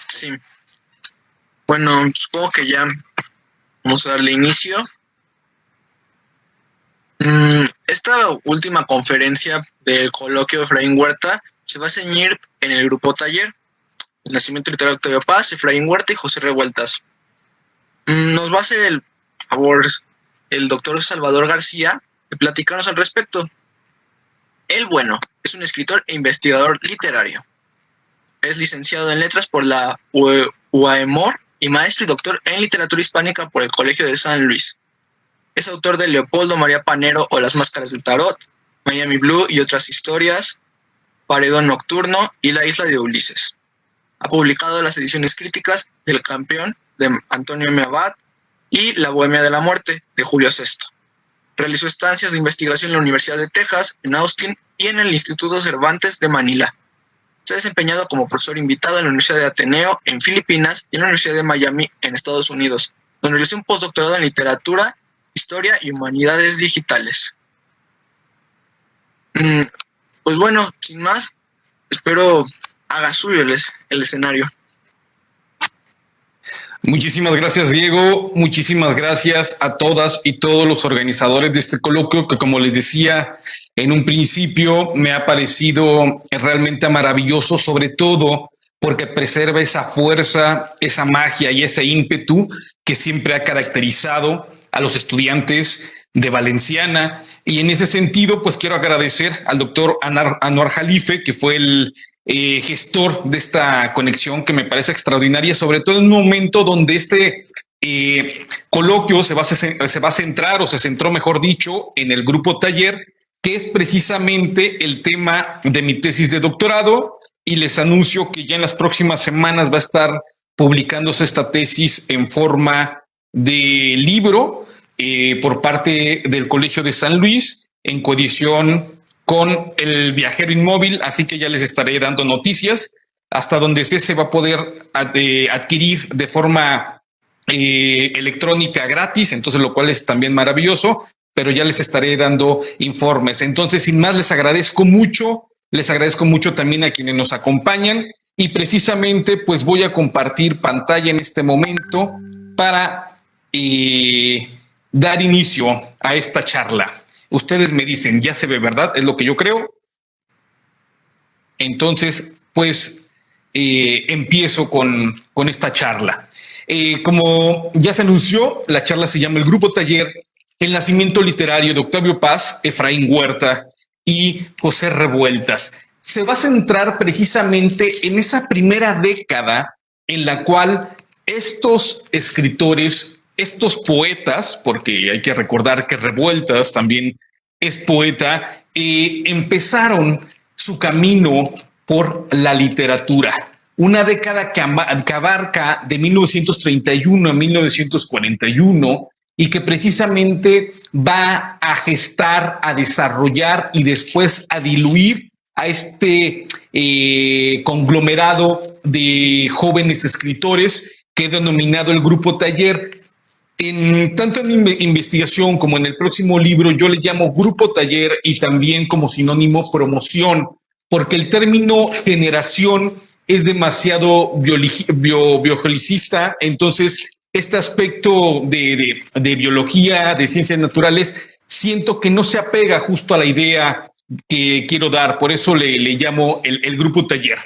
Sí. Bueno, supongo que ya vamos a darle inicio. Esta última conferencia del coloquio de Efraín Huerta se va a ceñir en el grupo taller, el nacimiento literario de Octavio Paz, Efraín Huerta y José Revueltas. Nos va a hacer el favor el doctor Salvador García de platicarnos al respecto. Él, bueno, es un escritor e investigador literario. Es licenciado en letras por la UAEMOR y maestro y doctor en literatura hispánica por el Colegio de San Luis. Es autor de Leopoldo María Panero o Las Máscaras del Tarot, Miami Blue y otras historias, Paredón Nocturno y La Isla de Ulises. Ha publicado las ediciones críticas del Campeón de Antonio M. Abad y La Bohemia de la Muerte de Julio Sesto. Realizó estancias de investigación en la Universidad de Texas, en Austin y en el Instituto Cervantes de Manila. Se ha desempeñado como profesor invitado en la Universidad de Ateneo en Filipinas y en la Universidad de Miami en Estados Unidos, donde realizó un postdoctorado en literatura, historia y humanidades digitales. Pues bueno, sin más, espero haga suyo el escenario. Muchísimas gracias, Diego. Muchísimas gracias a todas y todos los organizadores de este coloquio que, como les decía en un principio, me ha parecido realmente maravilloso, sobre todo porque preserva esa fuerza, esa magia y ese ímpetu que siempre ha caracterizado a los estudiantes de Valenciana. Y en ese sentido, pues quiero agradecer al doctor Anwar Jalife, que fue el gestor de esta conexión que me parece extraordinaria, sobre todo en un momento donde este coloquio se va a centrar, o se centró, mejor dicho, en el grupo taller, que es precisamente el tema de mi tesis de doctorado, y les anuncio que ya en las próximas semanas va a estar publicándose esta tesis en forma de libro por parte del Colegio de San Luis, en coedición con El Viajero Inmóvil, así que ya les estaré dando noticias. Hasta donde se va a poder adquirir de forma electrónica gratis, entonces lo cual es también maravilloso, pero ya les estaré dando informes. Entonces, sin más, les agradezco mucho también a quienes nos acompañan, y precisamente pues voy a compartir pantalla en este momento para dar inicio a esta charla. Ustedes me dicen, ya se ve, ¿verdad? Es lo que yo creo. Entonces, pues empiezo con esta charla. Como ya se anunció, la charla se llama El Grupo Taller, el nacimiento literario de Octavio Paz, Efraín Huerta y José Revueltas. Se va a centrar precisamente en esa primera década en la cual estos escritores, estos poetas, porque hay que recordar que Revueltas también es poeta, empezaron su camino por la literatura. Una década que abarca de 1931 a 1941 y que precisamente va a gestar, a desarrollar y después a diluir a este conglomerado de jóvenes escritores que he denominado el Grupo Taller. Tanto en investigación como en el próximo libro yo le llamo Grupo Taller, y también como sinónimo promoción, porque el término generación es demasiado biogelicista. Entonces este aspecto de biología, de ciencias naturales, siento que no se apega justo a la idea que quiero dar, por eso le llamo el Grupo Taller.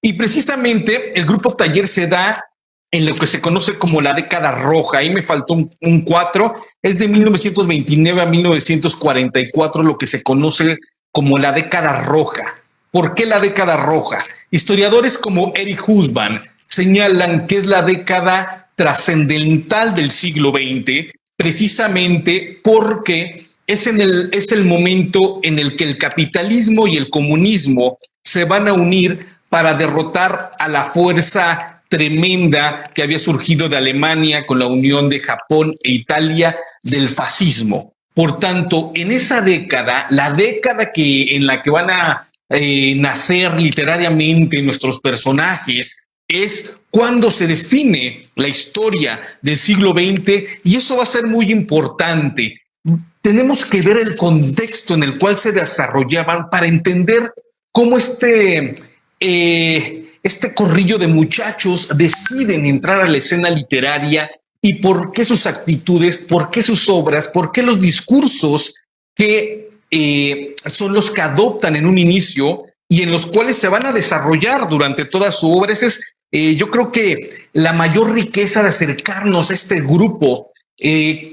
Y precisamente el Grupo Taller se da en lo que se conoce como la década roja. Ahí me faltó un 4, es de 1929 a 1944, lo que se conoce como la década roja. ¿Por qué la década roja? Historiadores como Eric Husband señalan que es la década trascendental del siglo XX, precisamente porque es el momento en el que el capitalismo y el comunismo se van a unir para derrotar a la fuerza tremenda que había surgido de Alemania con la unión de Japón e Italia del fascismo. Por tanto, en esa década, la década en la que van a nacer literariamente nuestros personajes, es cuando se define la historia del siglo XX, y eso va a ser muy importante. Tenemos que ver el contexto en el cual se desarrollaban para entender cómo este este corrillo de muchachos deciden entrar a la escena literaria y por qué sus actitudes, por qué sus obras, por qué los discursos que son los que adoptan en un inicio y en los cuales se van a desarrollar durante toda su obra. Ese es, yo creo que la mayor riqueza de acercarnos a este grupo,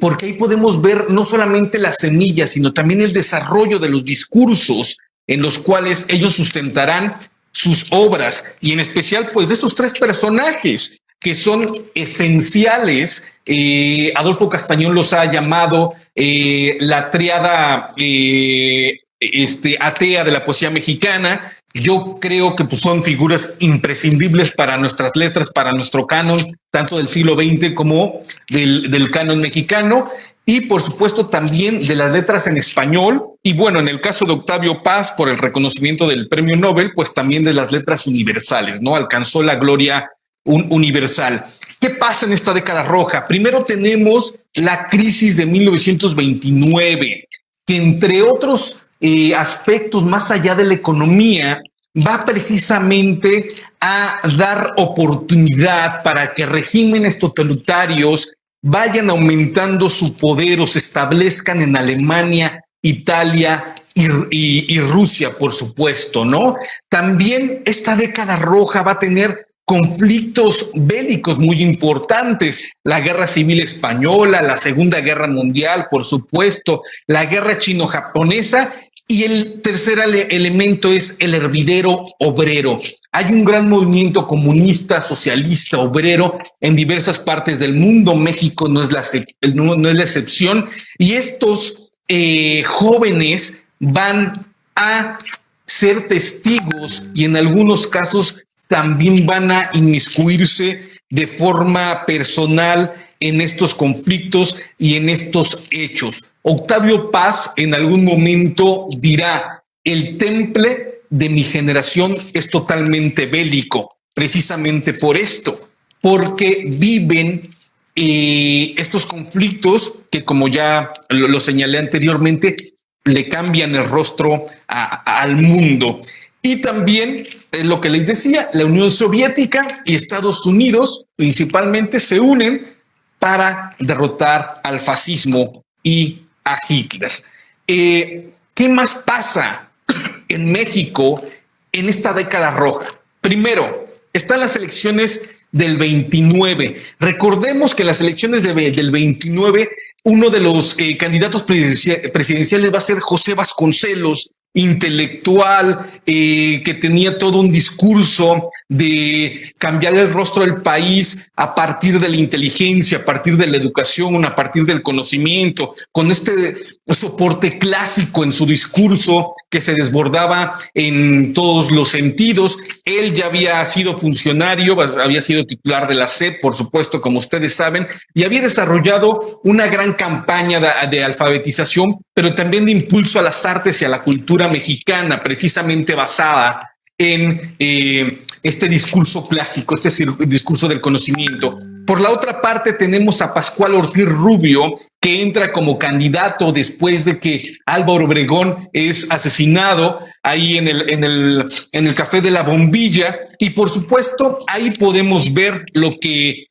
porque ahí podemos ver no solamente las semillas, sino también el desarrollo de los discursos en los cuales ellos sustentarán sus obras, y en especial pues de estos tres personajes que son esenciales. Adolfo Castañón los ha llamado la triada atea de la poesía mexicana. Yo creo que pues, son figuras imprescindibles para nuestras letras, para nuestro canon, tanto del siglo XX como del canon mexicano, y por supuesto también de las letras en español. Y bueno, en el caso de Octavio Paz, por el reconocimiento del premio Nobel, pues también de las letras universales, ¿no? Alcanzó la gloria universal. ¿Qué pasa en esta década roja? Primero tenemos la crisis de 1929, que entre otros aspectos más allá de la economía, va precisamente a dar oportunidad para que regímenes totalitarios vayan aumentando su poder o se establezcan en Alemania, Italia y Rusia, por supuesto, ¿no? También esta década roja va a tener conflictos bélicos muy importantes, la Guerra Civil Española, la Segunda Guerra Mundial, por supuesto, la Guerra Chino-Japonesa, y el tercer elemento es el hervidero obrero. Hay un gran movimiento comunista, socialista, obrero en diversas partes del mundo. México no es la excepción, y estos jóvenes van a ser testigos y en algunos casos también van a inmiscuirse de forma personal en estos conflictos y en estos hechos. Octavio Paz en algún momento dirá: el temple de mi generación es totalmente bélico, precisamente por esto, porque viven estos conflictos que, como ya lo señalé anteriormente, le cambian el rostro al mundo. Y también, lo que les decía, la Unión Soviética y Estados Unidos principalmente se unen para derrotar al fascismo y a Hitler. ¿Qué más pasa en México en esta década roja? Primero, están las elecciones del 29. Recordemos que las elecciones del 29, uno de los candidatos presidenciales va a ser José Vasconcelos, intelectual, que tenía todo un discurso de cambiar el rostro del país a partir de la inteligencia, a partir de la educación, a partir del conocimiento, con este soporte clásico en su discurso que se desbordaba en todos los sentidos. Él ya había sido funcionario, había sido titular de la SEP, por supuesto, como ustedes saben, y había desarrollado una gran campaña de alfabetización, pero también de impulso a las artes y a la cultura mexicana, precisamente basada en este discurso clásico, este discurso del conocimiento. Por la otra parte, tenemos a Pascual Ortiz Rubio, que entra como candidato después de que Álvaro Obregón es asesinado ahí en el Café de la Bombilla. Y por supuesto, ahí podemos ver lo que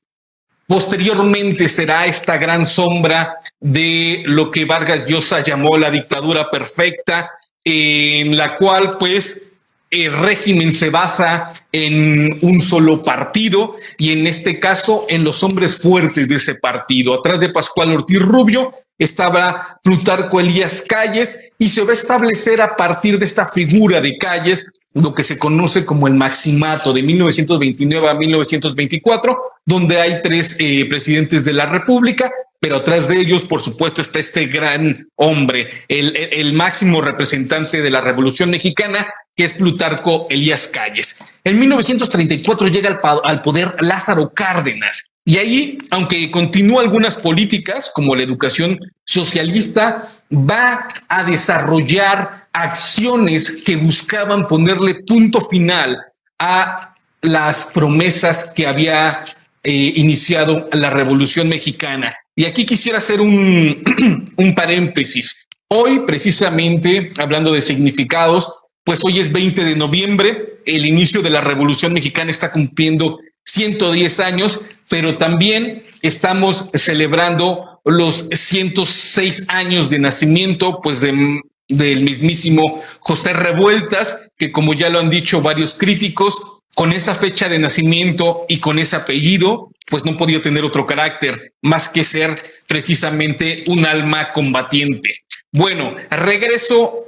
posteriormente será esta gran sombra de lo que Vargas Llosa llamó la dictadura perfecta, en la cual pues el régimen se basa en un solo partido y en este caso en los hombres fuertes de ese partido. Atrás de Pascual Ortiz Rubio estaba Plutarco Elías Calles y se va a establecer a partir de esta figura de Calles lo que se conoce como el maximato de 1929 a 1924, donde hay tres presidentes de la República, pero atrás de ellos, por supuesto, está este gran hombre, el máximo representante de la Revolución Mexicana, que es Plutarco Elías Calles. En 1934 llega al poder Lázaro Cárdenas, y ahí, aunque continúa algunas políticas, como la educación socialista, va a desarrollar acciones que buscaban ponerle punto final a las promesas que había iniciado la Revolución Mexicana. Y aquí quisiera hacer un paréntesis. Hoy, precisamente, hablando de significados, pues hoy es 20 de noviembre, el inicio de la Revolución Mexicana está cumpliendo 110 años, pero también estamos celebrando los 106 años de nacimiento, pues del mismísimo José Revueltas, que como ya lo han dicho varios críticos, con esa fecha de nacimiento y con ese apellido, pues no podía tener otro carácter más que ser precisamente un alma combatiente. Bueno, regreso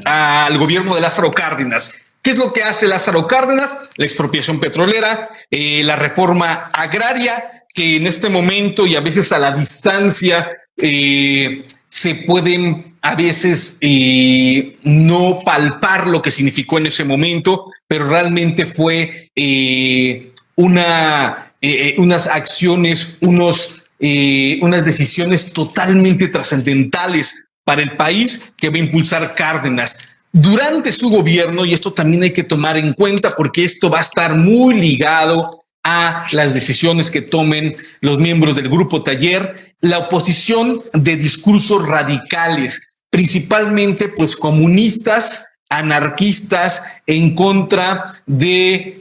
al gobierno de Lázaro Cárdenas. ¿Qué es lo que hace Lázaro Cárdenas? La expropiación petrolera, la reforma agraria, que en este momento y a veces a la distancia se pueden a veces no palpar lo que significó en ese momento, pero realmente fue unas acciones, unas decisiones totalmente trascendentales para el país que va a impulsar Cárdenas. Durante su gobierno, y esto también hay que tomar en cuenta porque esto va a estar muy ligado a las decisiones que tomen los miembros del Grupo Taller, la oposición de discursos radicales, principalmente pues comunistas, anarquistas, en contra de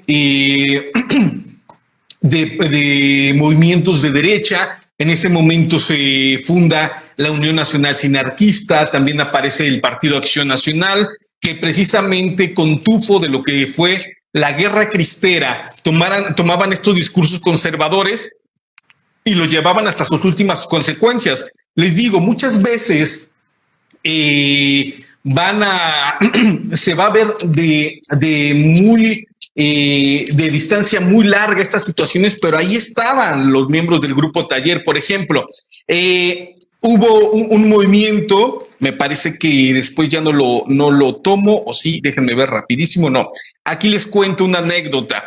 movimientos de derecha. En ese momento se funda la Unión Nacional Sinarquista, también aparece el Partido Acción Nacional, que precisamente con tufo de lo que fue la guerra cristera, tomaban estos discursos conservadores y los llevaban hasta sus últimas consecuencias. Les digo, muchas veces se va a ver de distancia muy larga estas situaciones, pero ahí estaban los miembros del Grupo Taller. Por ejemplo, hubo un movimiento, me parece que después ya no lo tomo, o sí, déjenme ver rapidísimo, no. Aquí les cuento una anécdota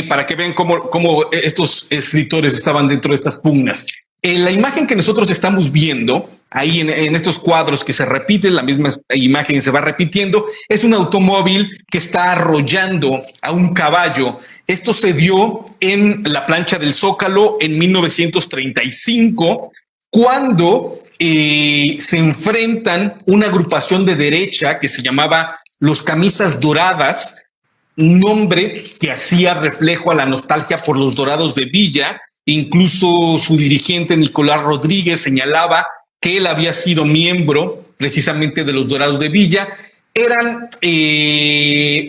para que vean cómo estos escritores estaban dentro de estas pugnas. La imagen que nosotros estamos viendo ahí en estos cuadros que se repiten, la misma imagen se va repitiendo, es un automóvil que está arrollando a un caballo. Esto se dio en la plancha del Zócalo en 1935, cuando se enfrentan una agrupación de derecha que se llamaba Los Camisas Doradas, un nombre que hacía reflejo a la nostalgia por los Dorados de Villa. Incluso su dirigente Nicolás Rodríguez señalaba que él había sido miembro precisamente de los Dorados de Villa. Eran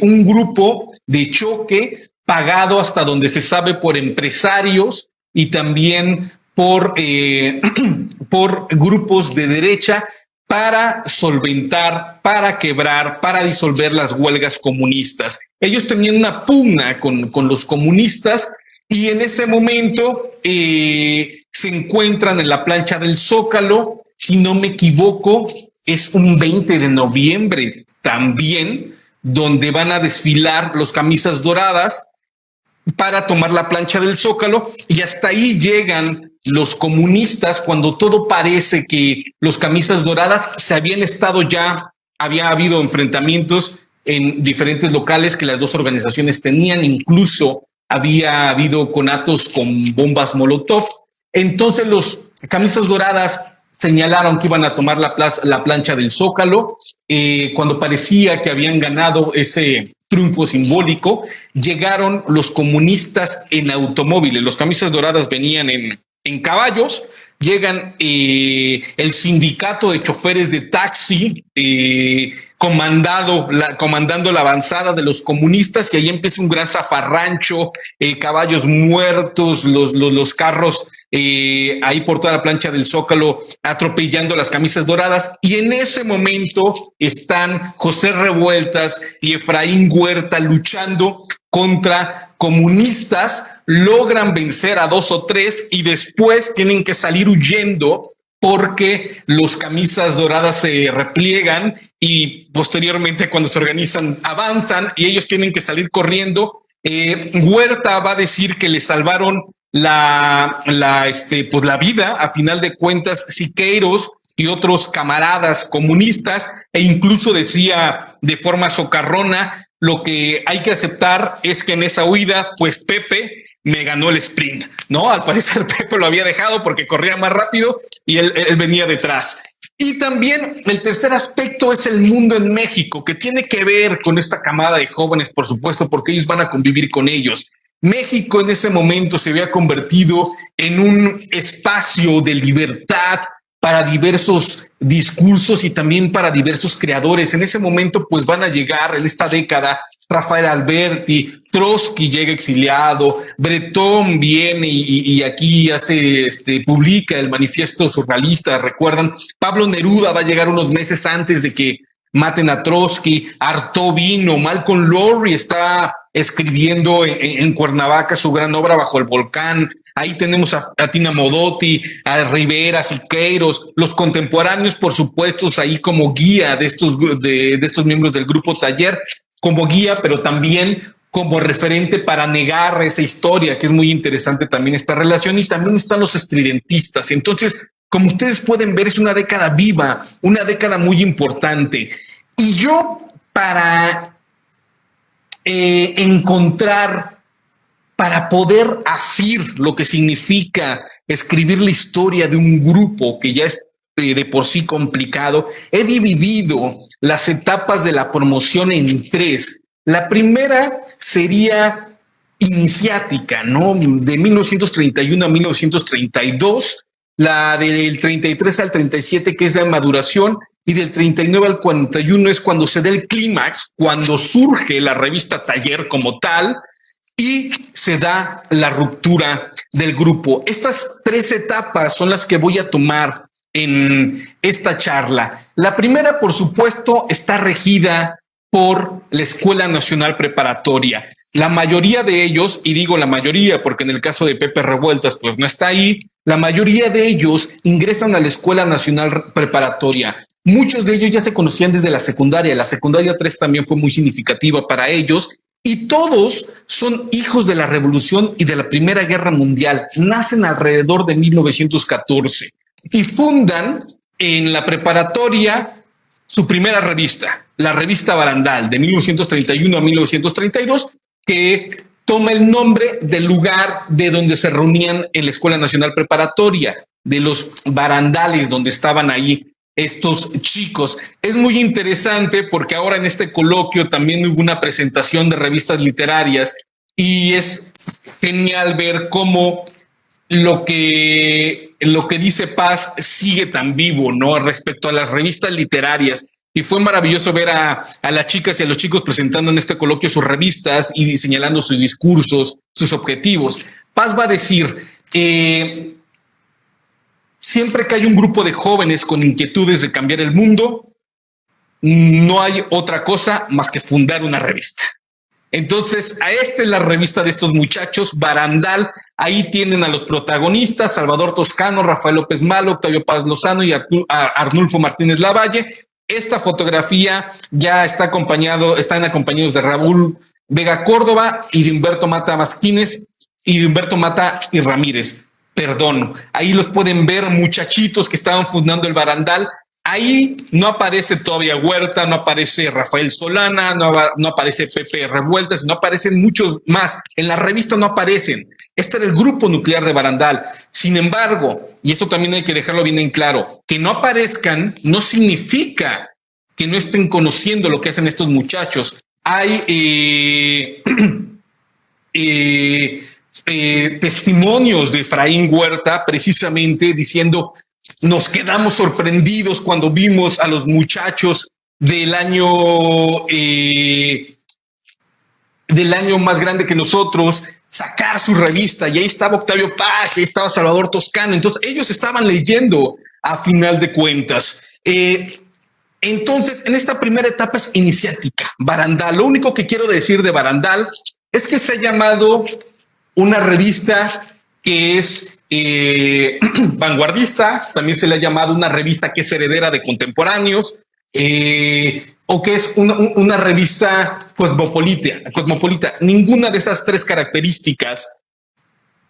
un grupo de choque pagado hasta donde se sabe por empresarios y también por grupos de derecha para solventar, para quebrar, para disolver las huelgas comunistas. Ellos tenían una pugna con los comunistas y en ese momento se encuentran en la plancha del Zócalo. Si no me equivoco, es un 20 de noviembre también, donde van a desfilar los Camisas Doradas para tomar la plancha del Zócalo, y hasta ahí llegan los comunistas cuando todo parece que los Camisas Doradas se habían estado ya, había habido enfrentamientos en diferentes locales que las dos organizaciones tenían, incluso había habido conatos con bombas Molotov. Entonces los Camisas Doradas señalaron que iban a tomar la plancha del Zócalo. Cuando parecía que habían ganado ese triunfo simbólico, llegaron los comunistas en automóviles. Los Camisas Doradas venían en caballos. Llegan el sindicato de choferes de taxi, comandando la avanzada de los comunistas, y ahí empieza un gran zafarrancho, caballos muertos, los carros ahí por toda la plancha del Zócalo atropellando las Camisas Doradas, y en ese momento están José Revueltas y Efraín Huerta luchando contra comunistas, logran vencer a 2 o 3 y después tienen que salir huyendo porque los Camisas Doradas se repliegan y posteriormente, cuando se organizan, avanzan y ellos tienen que salir corriendo. Huerta va a decir que le salvaron la vida, a final de cuentas, Siqueiros y otros camaradas comunistas, e incluso decía de forma socarrona: lo que hay que aceptar es que en esa huida, pues Pepe me ganó el sprint, ¿no? Al parecer Pepe lo había dejado porque corría más rápido y él venía detrás. Y también el tercer aspecto es el mundo en México, que tiene que ver con esta camada de jóvenes, por supuesto, porque ellos van a convivir con ellos. México en ese momento se había convertido en un espacio de libertad para diversos discursos y también para diversos creadores. En ese momento, pues van a llegar en esta década Rafael Alberti, Trotsky llega exiliado, Bretón viene y aquí publica el manifiesto surrealista, recuerdan, Pablo Neruda va a llegar unos meses antes de que maten a Trotsky, Artaud vino, Malcolm Lowry está escribiendo en Cuernavaca su gran obra Bajo el Volcán. Ahí tenemos a Tina Modotti, a Rivera, Siqueiros, los contemporáneos, por supuesto, ahí como guía de estos miembros del grupo Taller, como guía, pero también como referente para negar esa historia, que es muy interesante también esta relación, y también están los estridentistas. Entonces, como ustedes pueden ver, es una década viva, una década muy importante. Y yo, para para poder asir lo que significa escribir la historia de un grupo que ya es de por sí complicado, he dividido las etapas de la promoción en tres. La primera sería iniciática, ¿no? De 1931 a 1932, la del 33 al 37, que es la maduración, y del 39 al 41 es cuando se da el clímax, cuando surge la revista Taller como tal, y se da la ruptura del grupo. Estas tres etapas son las que voy a tomar en esta charla. La primera, por supuesto, está regida por la Escuela Nacional Preparatoria. La mayoría de ellos, y digo la mayoría porque en el caso de Pepe Revueltas pues no está ahí, la mayoría de ellos ingresan a la Escuela Nacional Preparatoria. Muchos de ellos ya se conocían desde la secundaria 3 también fue muy significativa para ellos, y todos son hijos de la Revolución y de la Primera Guerra Mundial. Nacen alrededor de 1914 y fundan en la preparatoria su primera revista, la revista Barandal, de 1931 a 1932, que toma el nombre del lugar de donde se reunían en la Escuela Nacional Preparatoria, de los barandales donde estaban ahí estos chicos. Es muy interesante porque ahora en este coloquio también hubo una presentación de revistas literarias y es genial ver cómo lo que dice Paz sigue tan vivo, ¿no? Respecto a las revistas literarias. Y fue maravilloso ver a las chicas y a los chicos presentando en este coloquio sus revistas y señalando sus discursos, sus objetivos. Paz va a decir, siempre que hay un grupo de jóvenes con inquietudes de cambiar el mundo, no hay otra cosa más que fundar una revista. Entonces, esta es la revista de estos muchachos, Barandal. Ahí tienen a los protagonistas, Salvador Toscano, Rafael López Malo, Octavio Paz Lozano y Arnulfo Martínez Lavalle. Esta fotografía ya están acompañados de Raúl Vega Córdoba y de Humberto Mata Masquines y de Humberto Mata y Ramírez. Perdón, ahí los pueden ver, muchachitos que estaban fundando el Barandal. Ahí no aparece todavía Huerta, no aparece Rafael Solana, no aparece Pepe Revueltas, no aparecen muchos más. En la revista no aparecen. Este era el grupo nuclear de Barandal. Sin embargo, y esto también hay que dejarlo bien en claro, que no aparezcan no significa que no estén conociendo lo que hacen estos muchachos. Hay testimonios de Efraín Huerta precisamente diciendo: nos quedamos sorprendidos cuando vimos a los muchachos del año más grande que nosotros sacar su revista, y ahí estaba Octavio Paz, y ahí estaba Salvador Toscano. Entonces ellos estaban leyendo a final de cuentas. Entonces, en esta primera etapa es iniciática, Barandal. Lo único que quiero decir de Barandal es que se ha llamado una revista que es vanguardista, también se le ha llamado una revista que es heredera de contemporáneos, o que es una revista cosmopolita. Ninguna de esas tres características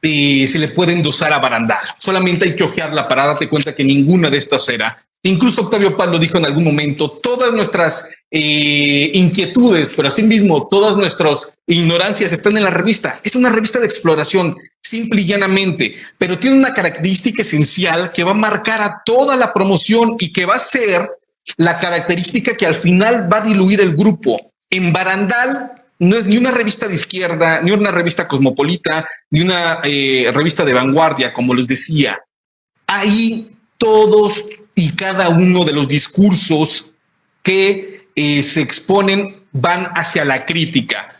se le puede endosar a Barandal. Solamente hay que ojearla para darte cuenta que ninguna de estas era. Incluso Octavio Paz lo dijo en algún momento: todas nuestras inquietudes, pero asimismo todas nuestras ignorancias están en la revista. Es una revista de exploración. simple y llanamente, pero tiene una característica esencial que va a marcar a toda la promoción y que va a ser la característica que al final va a diluir el grupo. En Barandal no es ni una revista de izquierda, ni una revista cosmopolita, ni una revista de vanguardia, como les decía. Ahí todos y cada uno de los discursos que se exponen van hacia la crítica.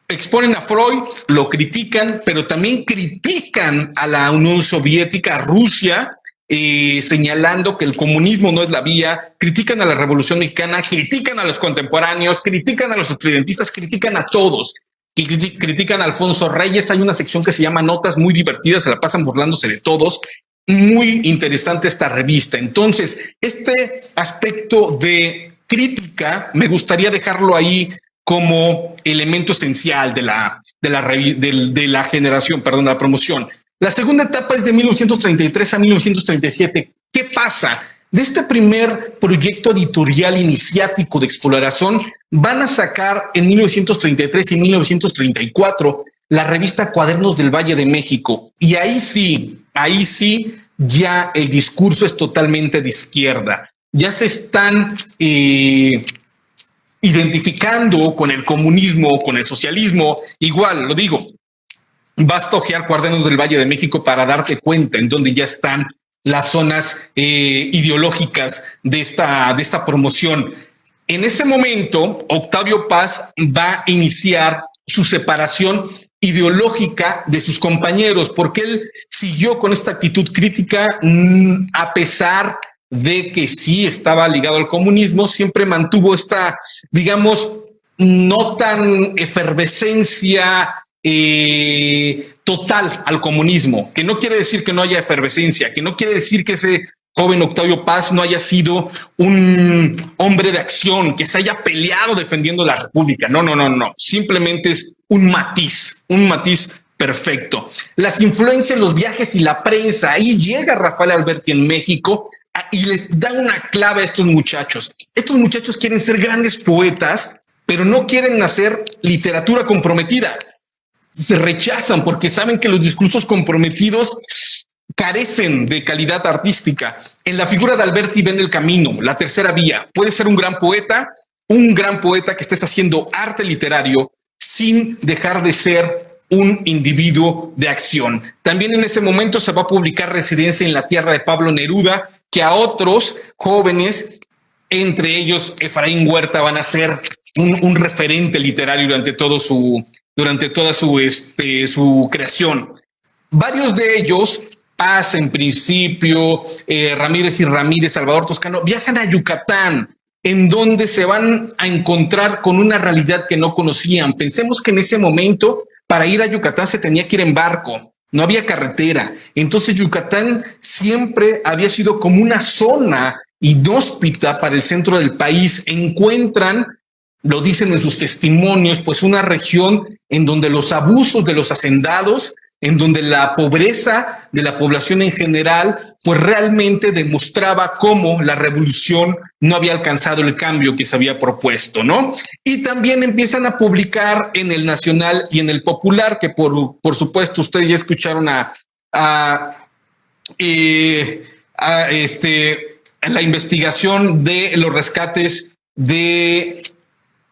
Exponen a Freud, lo critican, pero también critican a la Unión Soviética, a Rusia, señalando que el comunismo no es la vía, critican a la Revolución Mexicana, critican a los contemporáneos, critican a los estridentistas, critican a todos. Y critican a Alfonso Reyes. Hay una sección que se llama Notas, muy divertidas, se la pasan burlándose de todos. Muy interesante esta revista. Entonces, este aspecto de crítica me gustaría dejarlo ahí como elemento esencial de la generación, perdón, de la promoción. La segunda etapa es de 1933 a 1937. ¿Qué pasa? De este primer proyecto editorial iniciático de exploración van a sacar en 1933 y 1934 la revista Cuadernos del Valle de México. Y ahí sí, ya el discurso es totalmente de izquierda. Ya se están identificando con el comunismo, con el socialismo. Igual, lo digo, basta ojear Cuadernos del Valle de México para darte cuenta en donde ya están las zonas ideológicas de esta promoción. En ese momento, Octavio Paz va a iniciar su separación ideológica de sus compañeros, porque él siguió con esta actitud crítica a pesar de que sí estaba ligado al comunismo, siempre mantuvo esta, digamos, no tan efervescencia total al comunismo, que no quiere decir que no haya efervescencia, que no quiere decir que ese joven Octavio Paz no haya sido un hombre de acción, que se haya peleado defendiendo la República. No. Simplemente es un matiz perfecto. Las influencias, los viajes y la prensa. Ahí llega Rafael Alberti en México y les da una clave a estos muchachos. Estos muchachos quieren ser grandes poetas, pero no quieren hacer literatura comprometida. Se rechazan porque saben que los discursos comprometidos carecen de calidad artística. En la figura de Alberti ven el camino, la tercera vía. Puede ser un gran poeta que estés haciendo arte literario sin dejar de ser un individuo de acción. También en ese momento se va a publicar Residencia en la Tierra de Pablo Neruda, que a otros jóvenes, entre ellos Efraín Huerta, van a ser un referente literario durante toda su creación. Varios de ellos, Paz en principio, Ramírez y Ramírez, Salvador Toscano, viajan a Yucatán, en donde se van a encontrar con una realidad que no conocían. Pensemos que en ese momento, para ir a Yucatán se tenía que ir en barco, no había carretera. Entonces Yucatán siempre había sido como una zona inhóspita para el centro del país. Encuentran, lo dicen en sus testimonios, pues una región en donde los abusos de los hacendados, en donde la pobreza de la población en general, pues realmente demostraba cómo la revolución no había alcanzado el cambio que se había propuesto, ¿no? Y también empiezan a publicar en el Nacional y en el Popular, que por supuesto ustedes ya escucharon la investigación de los rescates de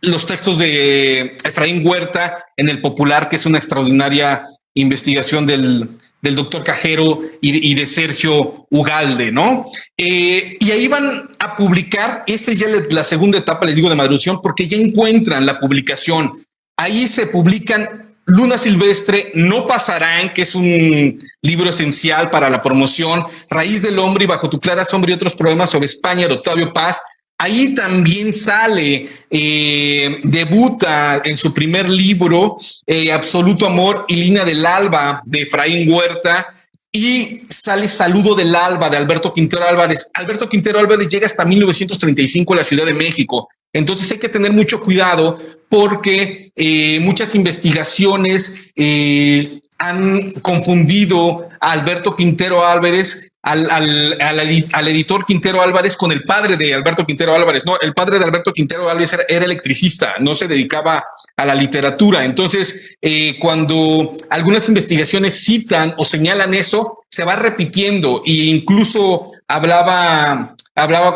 los textos de Efraín Huerta en el Popular, que es una extraordinaria investigación del doctor Cajero y de Sergio Ugalde, ¿no? Y ahí van a publicar, esa ya es la segunda etapa, les digo, de maduración, porque ya encuentran la publicación. Ahí se publican Luna Silvestre, No Pasarán, que es un libro esencial para la promoción, Raíz del Hombre y Bajo tu clara sombra y otros problemas sobre España, de Octavio Paz. Ahí también sale, debuta en su primer libro, Absoluto Amor y Línea del Alba, de Efraín Huerta, y sale Saludo del Alba, de Alberto Quintero Álvarez. Alberto Quintero Álvarez llega hasta 1935 a la Ciudad de México. Entonces hay que tener mucho cuidado porque muchas investigaciones han confundido a Alberto Quintero Álvarez al editor Quintero Álvarez con el padre de Alberto Quintero Álvarez. No, el padre de Alberto Quintero Álvarez era electricista, no se dedicaba a la literatura. Entonces, cuando algunas investigaciones citan o señalan eso, se va repitiendo e incluso hablaba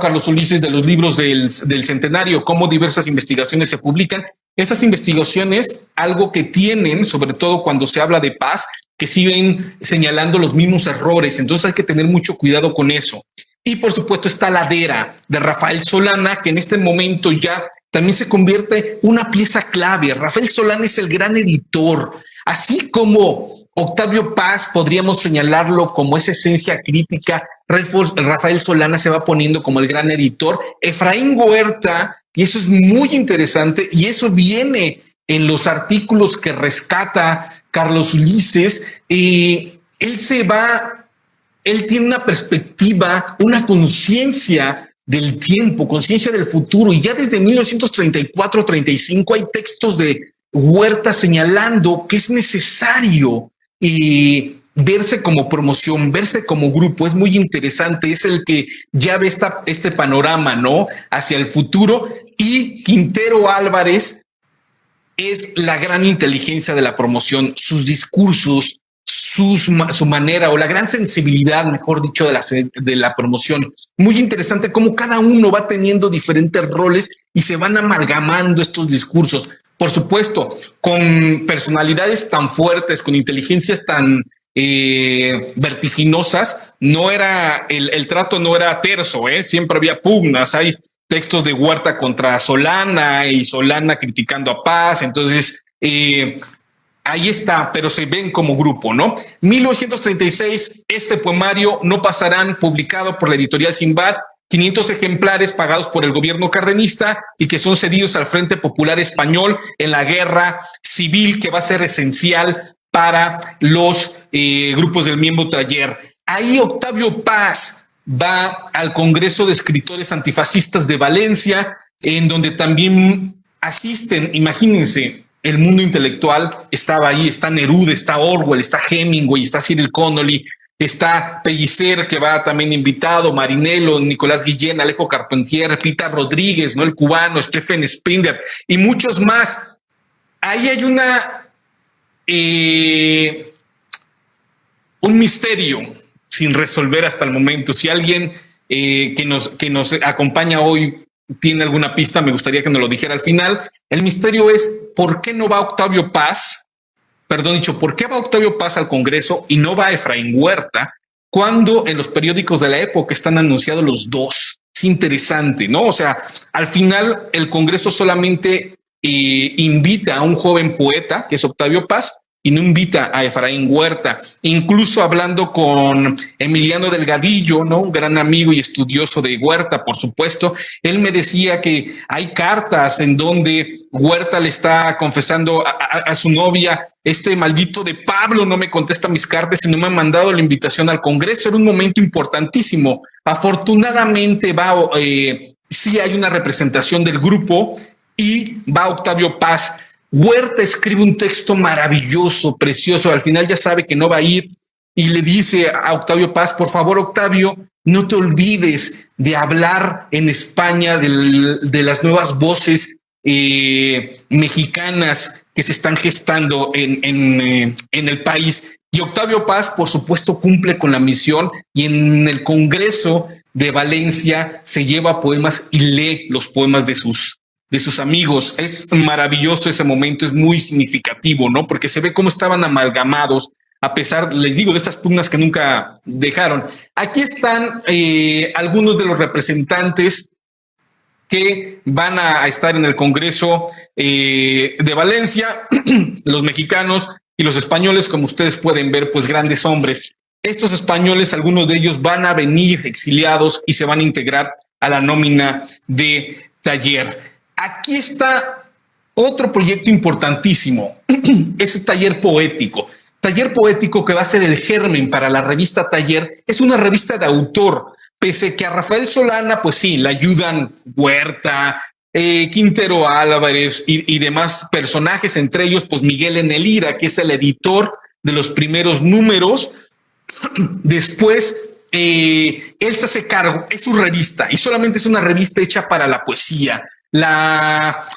Carlos Ulises de los libros del centenario, cómo diversas investigaciones se publican. Esas investigaciones, algo que tienen, sobre todo cuando se habla de paz, que siguen señalando los mismos errores. Entonces hay que tener mucho cuidado con eso. Y por supuesto está Ladera de Rafael Solana, que en este momento ya también se convierte una pieza clave. Rafael Solana es el gran editor, así como Octavio Paz podríamos señalarlo como esa esencia crítica. Rafael Solana se va poniendo como el gran editor. Efraín Huerta, y eso es muy interesante, y eso viene en los artículos que rescata Carlos Ulises. Él tiene una perspectiva, una conciencia del tiempo, conciencia del futuro, y ya desde 1934-35 hay textos de Huerta señalando que es necesario verse como promoción, verse como grupo. Es muy interesante, es el que ya ve este panorama, ¿no?, hacia el futuro. Y Quintero Álvarez es la gran inteligencia de la promoción, sus discursos, su manera, o la gran sensibilidad, mejor dicho, de la promoción. Muy interesante cómo cada uno va teniendo diferentes roles y se van amalgamando estos discursos. Por supuesto, con personalidades tan fuertes, con inteligencias tan vertiginosas, no era el trato no era terso, siempre había pugnas. Hay textos de Huerta contra Solana y Solana criticando a Paz. Entonces, ahí está, pero se ven como grupo, ¿no? 1936, este poemario No pasarán, publicado por la editorial Sinbad, 500 ejemplares pagados por el gobierno cardenista y que son cedidos al Frente Popular Español en la guerra civil, que va a ser esencial para los grupos del Miembro Taller. Ahí Octavio Paz va al Congreso de Escritores Antifascistas de Valencia, en donde también asisten, imagínense, el mundo intelectual estaba ahí. Está Neruda, está Orwell, está Hemingway, está Cyril Connolly, está Pellicer, que va también invitado, Marinello, Nicolás Guillén, Alejo Carpentier, Pita Rodríguez, ¿no?, el cubano, Stephen Spinder y muchos más. Ahí hay un misterio sin resolver hasta el momento. Si alguien que nos acompaña hoy tiene alguna pista, me gustaría que nos lo dijera al final. El misterio es ¿por qué no va Octavio Paz? ¿Por qué va Octavio Paz al Congreso y no va Efraín Huerta cuando en los periódicos de la época están anunciados los dos? Es interesante, ¿no? O sea, al final el Congreso solamente invita a un joven poeta, que es Octavio Paz, y no invita a Efraín Huerta. Incluso hablando con Emiliano Delgadillo, ¿no?, un gran amigo y estudioso de Huerta, por supuesto, él me decía que hay cartas en donde Huerta le está confesando a su novia: este maldito de Pablo no me contesta mis cartas y no me ha mandado la invitación al Congreso. Era un momento importantísimo. Afortunadamente sí hay una representación del grupo y va Octavio Paz. Huerta escribe un texto maravilloso, precioso. Al final ya sabe que no va a ir y le dice a Octavio Paz: por favor, Octavio, no te olvides de hablar en España de las nuevas voces mexicanas que se están gestando en el país. Y Octavio Paz, por supuesto, cumple con la misión, y en el Congreso de Valencia se lleva poemas y lee los poemas de sus amigos. Es maravilloso ese momento, es muy significativo, ¿no? Porque se ve cómo estaban amalgamados, a pesar, les digo, de estas pugnas que nunca dejaron. Aquí están algunos de los representantes que van a estar en el Congreso de Valencia, los mexicanos y los españoles. Como ustedes pueden ver, pues grandes hombres. Estos españoles, algunos de ellos van a venir exiliados y se van a integrar a la nómina de Taller. Aquí está otro proyecto importantísimo, ese taller poético que va a ser el germen para la revista Taller. Es una revista de autor, pese que a Rafael Solana, pues sí, le ayudan Huerta, Quintero Álvarez y demás personajes, entre ellos pues Miguel Enelira, que es el editor de los primeros números. Después él se hace cargo, es su revista y solamente es una revista hecha para la poesía. La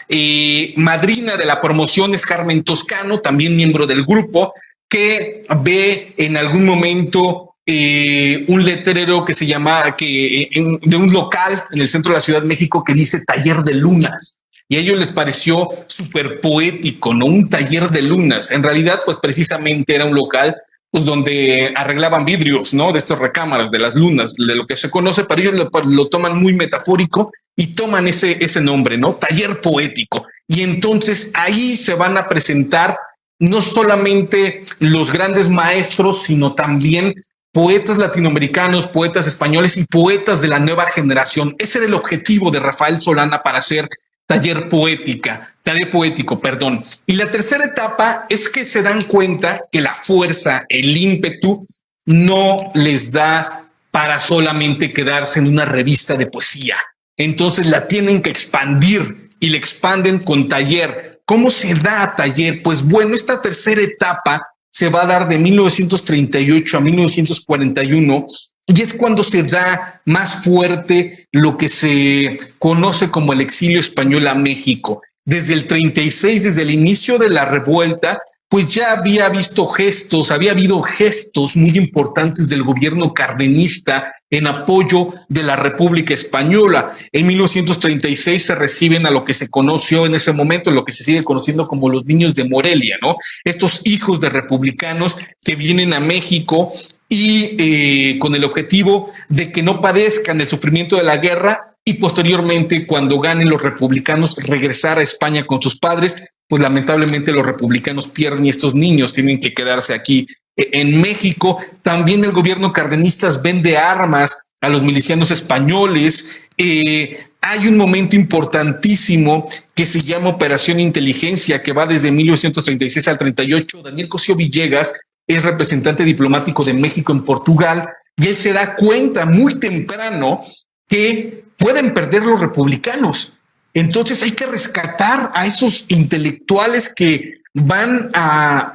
madrina de la promoción es Carmen Toscano, también miembro del grupo, que ve en algún momento un letrero que se llama, de un local en el centro de la Ciudad de México que dice Taller de Lunas. Y a ellos les pareció súper poético, ¿no? Un taller de lunas. En realidad, pues precisamente era un local pues donde arreglaban vidrios, ¿no? De estas recámaras, de las lunas, de lo que se conoce, pero ellos lo toman muy metafórico y toman ese nombre, ¿no? Taller poético. Y entonces ahí se van a presentar no solamente los grandes maestros, sino también poetas latinoamericanos, poetas españoles y poetas de la nueva generación. Ese era el objetivo de Rafael Solana para hacer taller poético, perdón. Y la tercera etapa es que se dan cuenta que la fuerza, el ímpetu, no les da para solamente quedarse en una revista de poesía. Entonces la tienen que expandir y la expanden con taller. ¿Cómo se da taller? Pues bueno, esta tercera etapa se va a dar de 1938 a 1941 y es cuando se da más fuerte lo que se conoce como el exilio español a México. Desde el 36, desde el inicio de la revuelta, pues ya había habido gestos muy importantes del gobierno cardenista en apoyo de la República Española. En 1936 se reciben a lo que se conoció en ese momento, lo que se sigue conociendo como los niños de Morelia, ¿no? Estos hijos de republicanos que vienen a México y con el objetivo de que no padezcan el sufrimiento de la guerra y posteriormente, cuando ganen los republicanos, regresar a España con sus padres. Pues lamentablemente los republicanos pierden y estos niños tienen que quedarse aquí en México. También el gobierno cardenista vende armas a los milicianos españoles. Hay un momento importantísimo que se llama Operación Inteligencia, que va desde 1936 al 38. Daniel Cosío Villegas es representante diplomático de México en Portugal y él se da cuenta muy temprano que pueden perder los republicanos. Entonces hay que rescatar a esos intelectuales que van a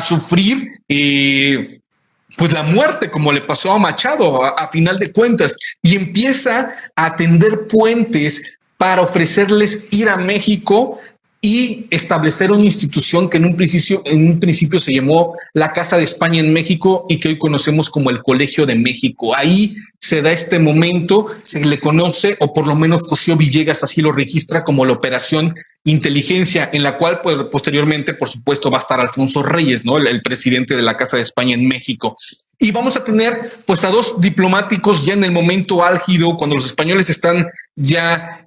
sufrir pues la muerte, como le pasó a Machado a final de cuentas, y empieza a tender puentes para ofrecerles ir a México y establecer una institución que en un principio se llamó la Casa de España en México y que hoy conocemos como el Colegio de México. Ahí se da este momento, se le conoce, o por lo menos Cosío Villegas así lo registra, como la Operación Inteligencia, en la cual pues, posteriormente, por supuesto, va a estar Alfonso Reyes, ¿no? El presidente de la Casa de España en México. Y vamos a tener pues a dos diplomáticos ya en el momento álgido, cuando los españoles están ya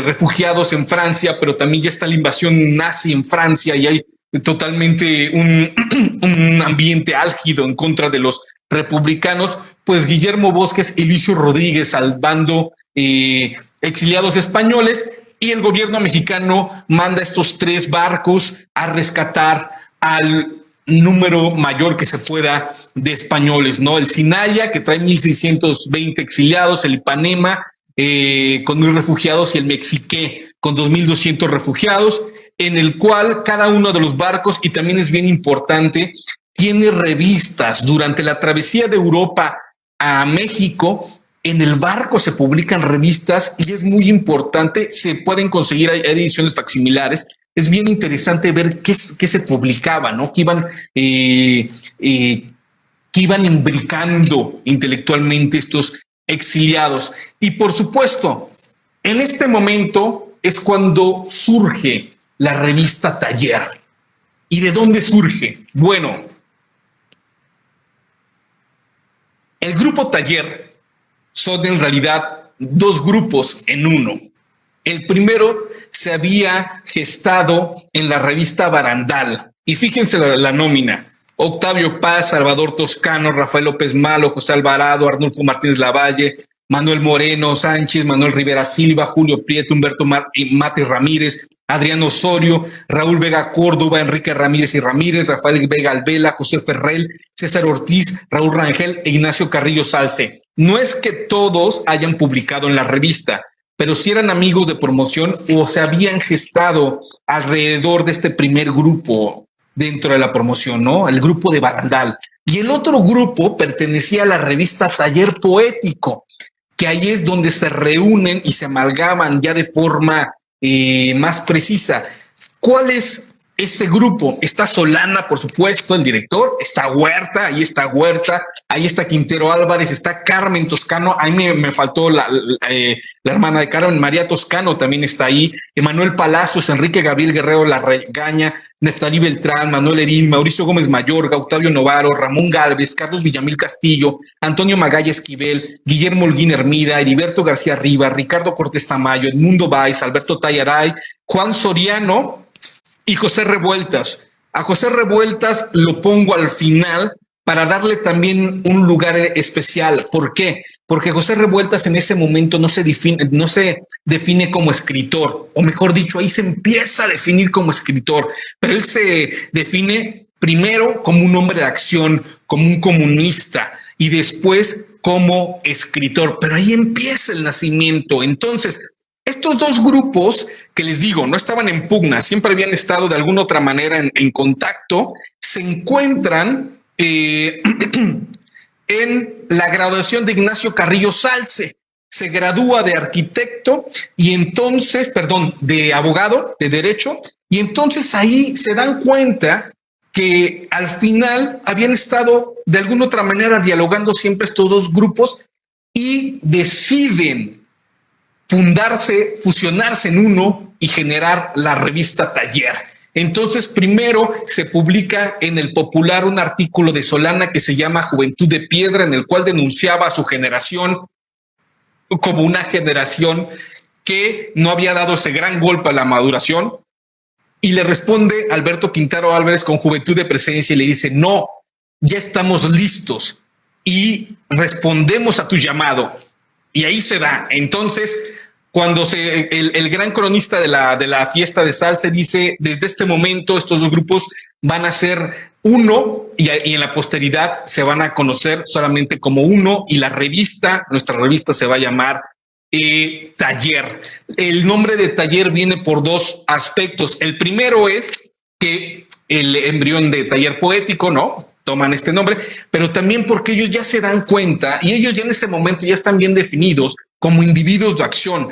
refugiados en Francia, pero también ya está la invasión nazi en Francia y hay totalmente un ambiente álgido en contra de los republicanos. Pues Guillermo Bosques y Lucio Rodríguez al bando exiliados españoles, y el gobierno mexicano manda estos 3 barcos a rescatar al número mayor que se pueda de españoles, ¿no? El Sinaya, que trae 1,620 exiliados, el Ipanema con 1,000 refugiados, y el Mexiqué con 2,200 refugiados, en el cual cada uno de los barcos, y también es bien importante, tiene revistas. Durante la travesía de Europa a México, en el barco se publican revistas y es muy importante, se pueden conseguir ediciones facsimilares. Es bien interesante ver qué se publicaba, ¿no? Que iban imbricando intelectualmente estos exiliados. Y por supuesto, en este momento es cuando surge la revista Taller. ¿Y de dónde surge? Bueno, el grupo Taller son en realidad 2 grupos en uno. El primero se había gestado en la revista Barandal. Y fíjense la nómina: Octavio Paz, Salvador Toscano, Rafael López Malo, José Alvarado, Arnulfo Martínez Lavalle, Manuel Moreno Sánchez, Manuel Rivera Silva, Julio Prieto, Humberto Mate Ramírez, Adrián Osorio, Raúl Vega Córdoba, Enrique Ramírez y Ramírez, Rafael Vega Alvela, José Ferrell, César Ortiz, Raúl Rangel e Ignacio Carrillo Salce. No es que todos hayan publicado en la revista, pero sí eran amigos de promoción o se habían gestado alrededor de este primer grupo. dentro de la promoción, ¿no? El grupo de Barandal. Y el otro grupo pertenecía a la revista Taller Poético, que ahí es donde se reúnen y se amalgaman ya de forma más precisa. ¿Cuál es ese grupo? Está Solana, por supuesto, el director, está Huerta, ahí está Quintero Álvarez, está Carmen Toscano, ahí me faltó la hermana de Carmen, María Toscano también está ahí, Emanuel Palacios, Enrique Gabriel Guerrero Larregaña, Neftalí Beltrán, Manuel Herín, Mauricio Gómez Mayorga, Octavio Novaro, Ramón Galvez, Carlos Villamil Castillo, Antonio Magalla Esquivel, Guillermo Holguín Hermida, Heriberto García Rivas, Ricardo Cortés Tamayo, Edmundo Báez, Alberto Tallaray, Juan Soriano y José Revueltas. A José Revueltas lo pongo al final para darle también un lugar especial. ¿Por qué? Porque José Revueltas en ese momento no se define como escritor, o mejor dicho, ahí se empieza a definir como escritor, pero él se define primero como un hombre de acción, como un comunista, y después como escritor. Pero ahí empieza el nacimiento. Entonces, estos dos grupos que les digo, no estaban en pugna, siempre habían estado de alguna otra manera en contacto, se encuentran en la graduación de Ignacio Carrillo Salce. Se gradúa de arquitecto y entonces, perdón, de abogado, de derecho, y entonces ahí se dan cuenta que al final habían estado de alguna otra manera dialogando siempre estos dos grupos y deciden fusionarse en uno y generar la revista Taller. Entonces, primero se publica en El Popular un artículo de Solana que se llama Juventud de Piedra, en el cual denunciaba a su generación como una generación que no había dado ese gran golpe a la maduración. Y le responde Alberto Quintero Álvarez con Juventud de Presencia y le dice, no, ya estamos listos y respondemos a tu llamado. Y ahí se da. Entonces, cuando el gran cronista de la fiesta de Salce dice, desde este momento estos dos grupos van a ser uno y en la posteridad se van a conocer solamente como uno y nuestra revista se va a llamar Taller. El nombre de Taller viene por dos aspectos. El primero es que el embrión de Taller Poético, ¿no? Toman este nombre, pero también porque ellos ya se dan cuenta y ellos ya en ese momento ya están bien definidos como individuos de acción,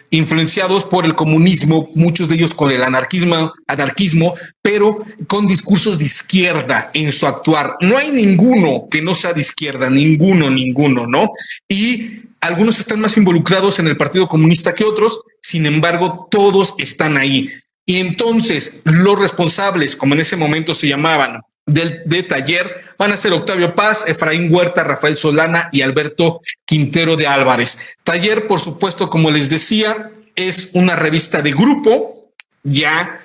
influenciados por el comunismo, muchos de ellos con el anarquismo, pero con discursos de izquierda en su actuar. No hay ninguno que no sea de izquierda, ninguno, ¿no? Y algunos están más involucrados en el Partido Comunista que otros, sin embargo, todos están ahí. Y entonces los responsables, como en ese momento se llamaban, de Taller, van a ser Octavio Paz, Efraín Huerta, Rafael Solana y Alberto Quintero de Álvarez. Taller, por supuesto, como les decía, es una revista de grupo, ya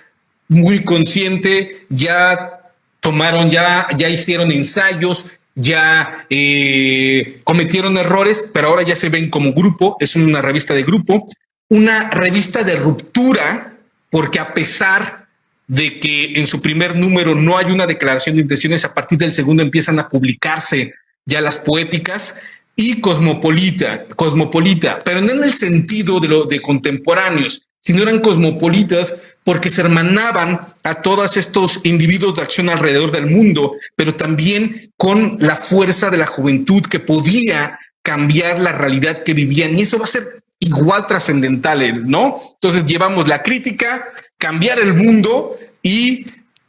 muy consciente, ya tomaron, ya hicieron ensayos, ya cometieron errores, pero ahora ya se ven como grupo, es una revista de grupo, una revista de ruptura, porque a pesar de que en su primer número no hay una declaración de intenciones, a partir del segundo empiezan a publicarse ya las poéticas, y cosmopolita, pero no en el sentido de contemporáneos, sino eran cosmopolitas porque se hermanaban a todos estos individuos de acción alrededor del mundo, pero también con la fuerza de la juventud que podía cambiar la realidad que vivían, y eso va a ser igual trascendental, ¿no? Entonces llevamos la crítica, cambiar el mundo y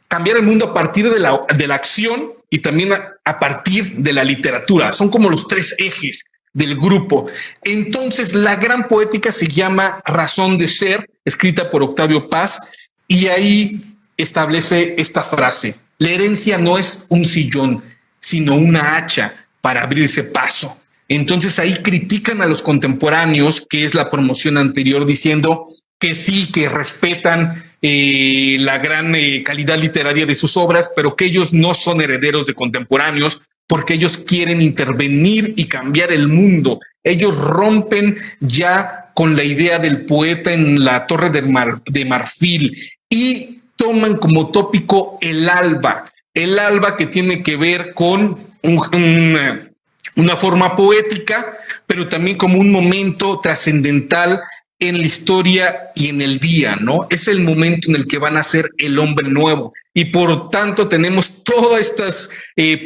cambiar el mundo a partir de la acción y también a partir de la literatura. Son como los tres ejes del grupo. Entonces la gran poética se llama Razón de Ser, escrita por Octavio Paz, y ahí establece esta frase: la herencia no es un sillón, sino una hacha para abrirse paso. Entonces ahí critican a los contemporáneos, que es la promoción anterior, diciendo que sí, que respetan la gran calidad literaria de sus obras, pero que ellos no son herederos de contemporáneos porque ellos quieren intervenir y cambiar el mundo. Ellos rompen ya con la idea del poeta en la Torre de Marfil y toman como tópico el alba que tiene que ver con una forma poética, pero también como un momento trascendental en la historia y en el día, ¿no? Es el momento en el que van a ser el hombre nuevo. Y por tanto tenemos todas estas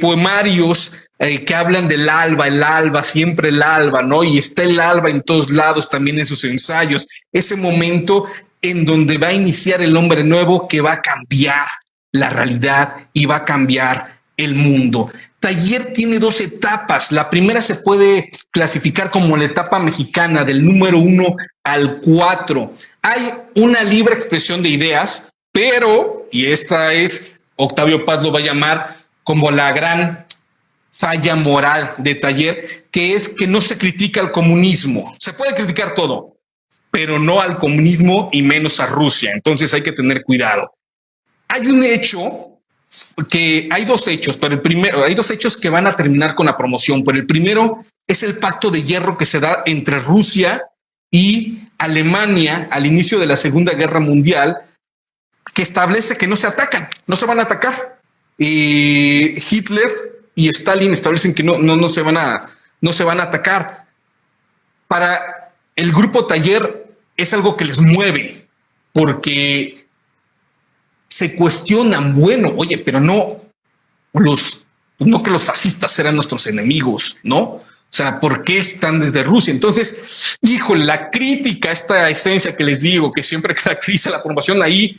poemarios que hablan del alba, siempre el alba, ¿no? Y está el alba en todos lados, también en sus ensayos. Ese momento en donde va a iniciar el hombre nuevo que va a cambiar la realidad y va a cambiar el mundo. Taller tiene 2 etapas. La primera se puede clasificar como la etapa mexicana, del número 1 al 4. Hay una libre expresión de ideas, pero, y esta es, Octavio Paz lo va a llamar como la gran falla moral de Taller, que es que no se critica al comunismo. Se puede criticar todo, pero no al comunismo y menos a Rusia. Entonces hay que tener cuidado. Hay un hecho que hay 2 hechos, pero hay 2 hechos que van a terminar con la promoción. Pero el primero es el pacto de hierro que se da entre Rusia y Alemania al inicio de la Segunda Guerra Mundial, que establece que no se atacan, no se van a atacar. Hitler y Stalin establecen que no se van a atacar. Para el grupo Taller es algo que les mueve, porque se cuestionan, bueno, oye, pero no que los fascistas eran nuestros enemigos, ¿no? O sea, ¿por qué están desde Rusia? Entonces, híjole, la crítica, esta esencia que les digo, que siempre caracteriza la promoción, ahí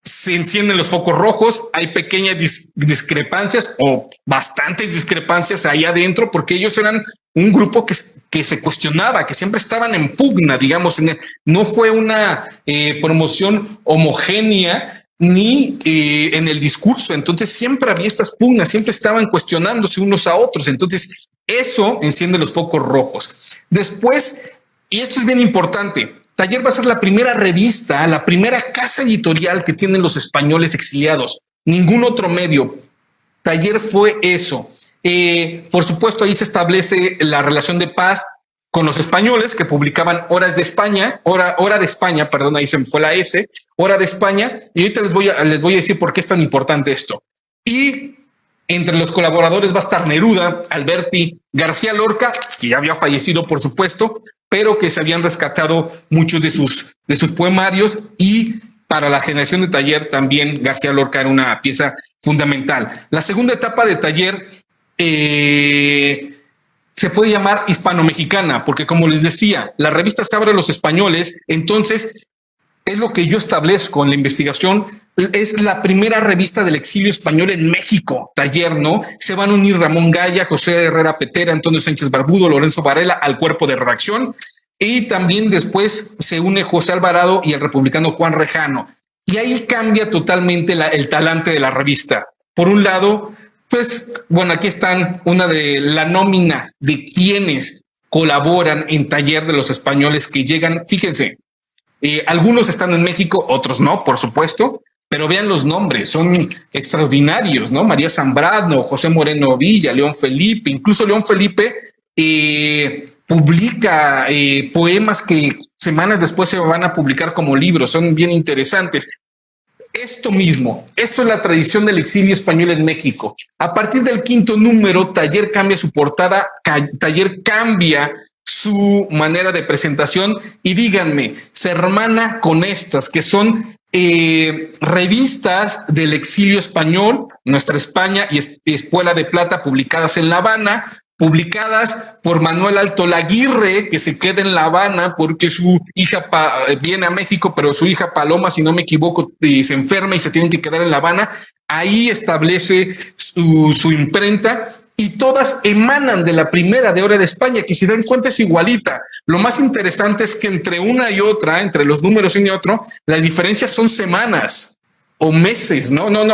se encienden los focos rojos, hay pequeñas discrepancias o bastantes discrepancias ahí adentro, porque ellos eran un grupo que se cuestionaba, que siempre estaban en pugna, digamos, no fue una promoción homogénea, ni en el discurso. Entonces siempre había estas pugnas, siempre estaban cuestionándose unos a otros. Entonces eso enciende los focos rojos. Después, y esto es bien importante, Taller va a ser la primera revista, la primera casa editorial que tienen los españoles exiliados. Ningún otro medio. Taller fue eso. Por supuesto, ahí se establece la relación de paz con los españoles que publicaban Hora de España, perdón, ahí se me fue la S, Hora de España, y ahorita les voy a decir por qué es tan importante esto. Y entre los colaboradores va a estar Neruda, Alberti, García Lorca, que ya había fallecido, por supuesto, pero que se habían rescatado muchos de sus poemarios, y para la generación de Taller también García Lorca era una pieza fundamental. La segunda etapa de Taller se puede llamar hispano-mexicana, porque como les decía, la revista se abre a los españoles, entonces es lo que yo establezco en la investigación, es la primera revista del exilio español en México, Taller, ¿no? Se van a unir Ramón Gaya, José Herrera Petera, Antonio Sánchez Barbudo, Lorenzo Varela al cuerpo de redacción, y también después se une José Alvarado y el republicano Juan Rejano. Y ahí cambia totalmente el talante de la revista. Por un lado, pues, bueno, aquí están una de la nómina de quienes colaboran en Taller de los españoles que llegan. Fíjense, algunos están en México, otros no, por supuesto, pero vean los nombres, son extraordinarios, ¿no? María Zambrano, José Moreno Villa, León Felipe, incluso León Felipe publica poemas que semanas después se van a publicar como libros, son bien interesantes. Esto es la tradición del exilio español en México. A partir del 5º número, Taller cambia su portada, Taller cambia su manera de presentación y díganme, se hermana con estas que son revistas del exilio español, Nuestra España y Espuela de Plata, publicadas en La Habana, publicadas por Manuel Alto Laguirre, que se queda en La Habana porque su hija viene a México, pero su hija Paloma, si no me equivoco, se enferma y se tienen que quedar en La Habana. Ahí establece su imprenta y todas emanan de la primera de Hora de España, que si dan cuenta es igualita. Lo más interesante es que entre una y otra, entre los números y otro, las diferencias son semanas o meses,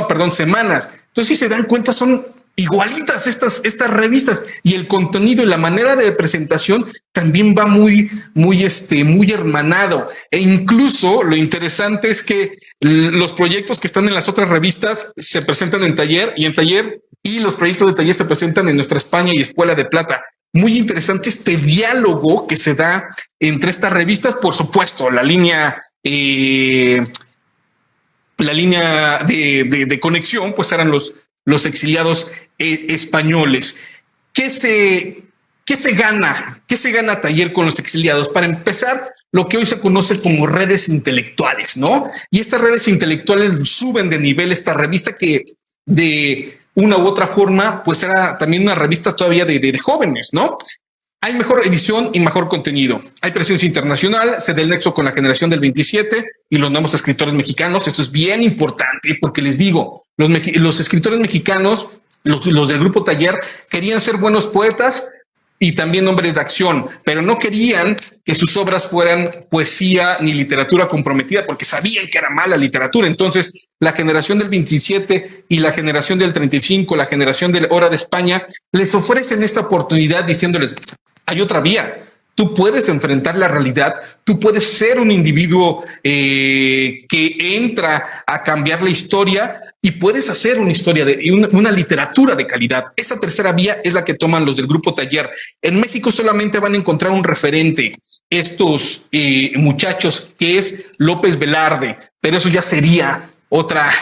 perdón, semanas. Entonces, si se dan cuenta, son igualitas estas revistas, y el contenido y la manera de presentación también va muy hermanado. E incluso lo interesante es que los proyectos que están en las otras revistas se presentan en Taller, y los proyectos de Taller se presentan en Nuestra España y Espuela de Plata. Muy interesante este diálogo que se da entre estas revistas. Por supuesto, la línea de conexión, pues eran los exiliados españoles. ¿Qué se ¿Qué se gana? ¿Qué se gana Taller con los exiliados? Para empezar, lo que hoy se conoce como redes intelectuales, ¿no? Y estas redes intelectuales suben de nivel esta revista que de una u otra forma, pues era también una revista todavía de jóvenes, ¿no? Hay mejor edición y mejor contenido. Hay presencia internacional, se da el nexo con la generación del 27 y los nuevos escritores mexicanos. Esto es bien importante porque les digo, los escritores mexicanos, los del Grupo Taller, querían ser buenos poetas y también hombres de acción, pero no querían que sus obras fueran poesía ni literatura comprometida porque sabían que era mala literatura. Entonces, la generación del 27 y la generación del 35, la generación de Hora de España, les ofrecen esta oportunidad diciéndoles, hay otra vía. Tú puedes enfrentar la realidad, tú puedes ser un individuo que entra a cambiar la historia y puedes hacer una historia una literatura de calidad. Esa tercera vía es la que toman los del Grupo Taller. En México solamente van a encontrar un referente, estos muchachos, que es López Velarde, pero eso ya sería otra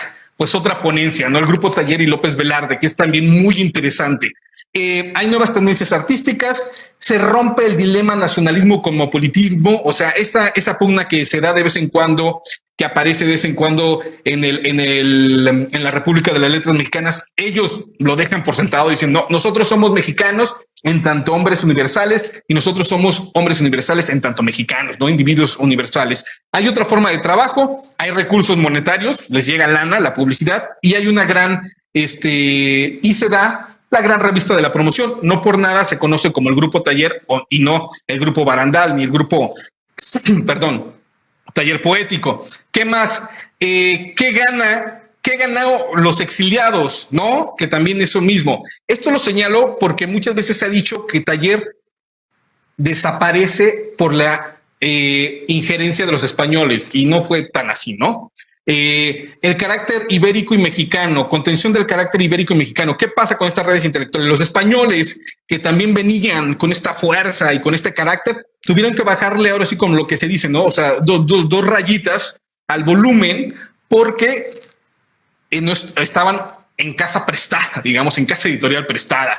ponencia, ¿no? El Grupo Taller y López Velarde, que es también muy interesante. Hay nuevas tendencias artísticas, se rompe el dilema nacionalismo como politismo, o sea, esa pugna que se da de vez en cuando, que aparece de vez en cuando en la República de las Letras Mexicanas, ellos lo dejan por sentado, dicen, no, nosotros somos mexicanos en tanto hombres universales y nosotros somos hombres universales en tanto mexicanos, no individuos universales. Hay otra forma de trabajo, hay recursos monetarios, les llega lana, la publicidad, y hay una gran, y se da la gran revista de la promoción. No por nada se conoce como el Grupo Taller y no el Grupo Barandal ni el Grupo, perdón, Taller Poético. ¿Qué más? ¿Qué ganan los exiliados? ¿No? Que también es lo mismo. Esto lo señalo porque muchas veces se ha dicho que Taller desaparece por la injerencia de los españoles y no fue tan así, ¿no? El carácter ibérico y mexicano, contención del carácter ibérico y mexicano. ¿Qué pasa con estas redes intelectuales? Los españoles, que también venían con esta fuerza y con este carácter, tuvieron que bajarle ahora sí con lo que se dice, ¿no? O sea, dos rayitas al volumen porque no estaban en casa prestada, digamos, en casa editorial prestada.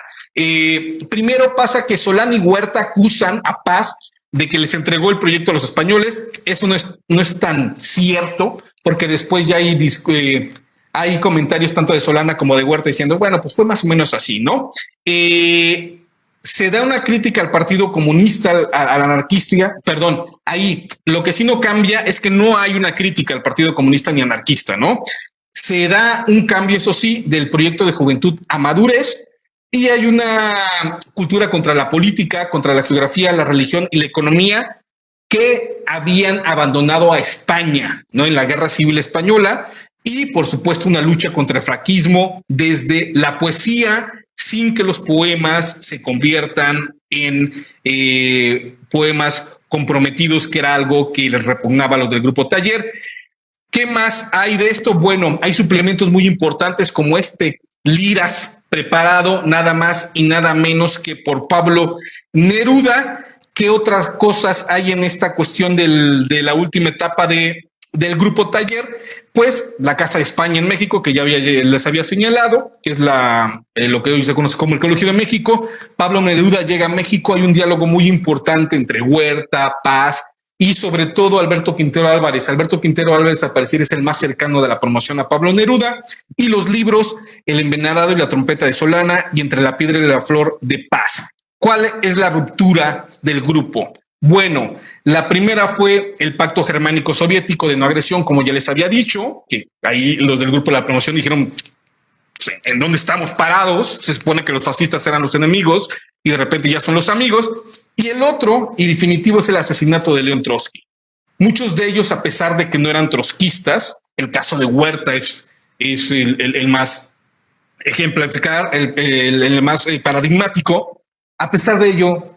Primero pasa que Solana y Huerta acusan a Paz de que les entregó el proyecto a los españoles. Eso no es tan cierto, porque después ya hay comentarios tanto de Solana como de Huerta diciendo, bueno, pues fue más o menos así, ¿no? Se da una crítica al Partido Comunista, a la anarquista, perdón, ahí lo que sí no cambia es que no hay una crítica al Partido Comunista ni anarquista, ¿no? Se da un cambio, eso sí, del proyecto de Juventud a Madurez, y hay una cultura contra la política, contra la geografía, la religión y la economía que habían abandonado a España, ¿no? En la Guerra Civil Española, y por supuesto una lucha contra el franquismo desde la poesía, sin que los poemas se conviertan en poemas comprometidos, que era algo que les repugnaba a los del Grupo Taller. ¿Qué más hay de esto? Bueno, hay suplementos muy importantes como Liras, preparado nada más y nada menos que por Pablo Neruda. ¿Qué otras cosas hay en esta cuestión de la última etapa del Grupo Taller? Pues la Casa de España en México, que ya les había señalado, que es lo que hoy se conoce como el Colegio de México. Pablo Neruda llega a México, hay un diálogo muy importante entre Huerta, Paz y sobre todo Alberto Quintero Álvarez. Alberto Quintero Álvarez, al parecer, es el más cercano de la promoción a Pablo Neruda. Y los libros El Envenenado y la Trompeta de Solana y Entre la Piedra y la Flor de Paz. ¿Cuál es la ruptura del grupo? Bueno, la primera fue el Pacto Germánico Soviético de no agresión, como ya les había dicho, que ahí los del grupo de la promoción dijeron, ¿en dónde estamos parados? Se supone que los fascistas eran los enemigos y de repente ya son los amigos. Y el otro y definitivo es el asesinato de León Trotsky. Muchos de ellos, a pesar de que no eran trotskistas, el caso de Huerta es el más ejemplar, el más paradigmático, a pesar de ello,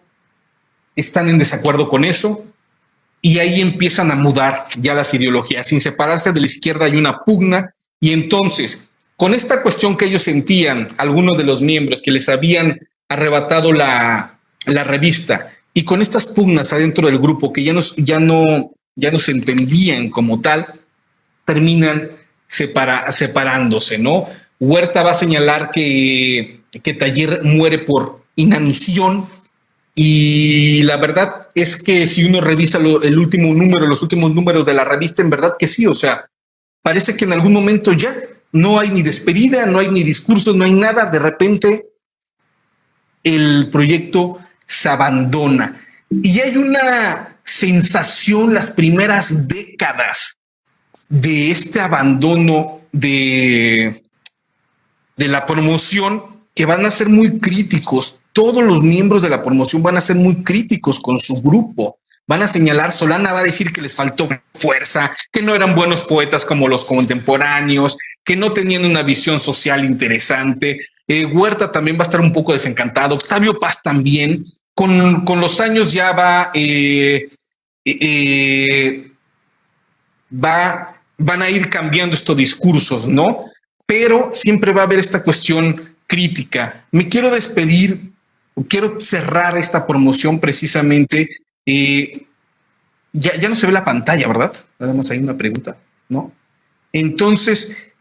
están en desacuerdo con eso y ahí empiezan a mudar ya las ideologías. Sin separarse de la izquierda hay una pugna y entonces, con esta cuestión que ellos sentían, algunos de los miembros que les habían arrebatado la revista y con estas pugnas adentro del grupo que ya no se entendían como tal, terminan separándose, ¿no? Huerta va a señalar que Taller muere por inanición Y la verdad es que si uno revisa el último número, los últimos números de la revista, en verdad que sí, o sea, parece que en algún momento ya no hay ni despedida, no hay ni discursos, no hay nada, de repente el proyecto se abandona. Y hay una sensación las primeras décadas de este abandono de la promoción que van a ser muy críticos. Todos los miembros de la promoción van a ser muy críticos con su grupo. Van a señalar, Solana va a decir que les faltó fuerza, que no eran buenos poetas como los contemporáneos, que no tenían una visión social interesante. Huerta también va a estar un poco desencantado. Octavio Paz también. Con los años ya van a ir cambiando estos discursos, ¿no? Pero siempre va a haber esta cuestión crítica. Me quiero despedir, quiero cerrar esta promoción precisamente. Ya no se ve la pantalla, ¿verdad? Nada más hay una pregunta, ¿no? Entonces,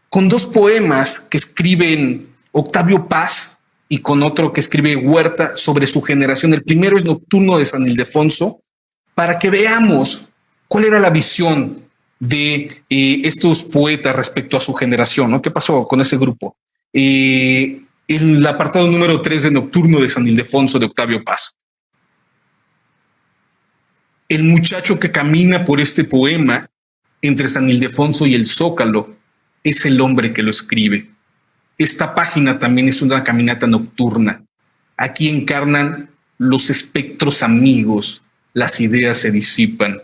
con dos poemas que escriben Octavio Paz y con otro que escribe Huerta sobre su generación. El primero es Nocturno de San Ildefonso, para que veamos cuál era la visión de estos poetas respecto a su generación, ¿no? ¿Qué pasó con ese grupo? El apartado número 3 de Nocturno de San Ildefonso de Octavio Paz. El muchacho que camina por este poema entre San Ildefonso y el Zócalo es el hombre que lo escribe. Esta página también es una caminata nocturna. Aquí encarnan los espectros amigos, las ideas se disipan.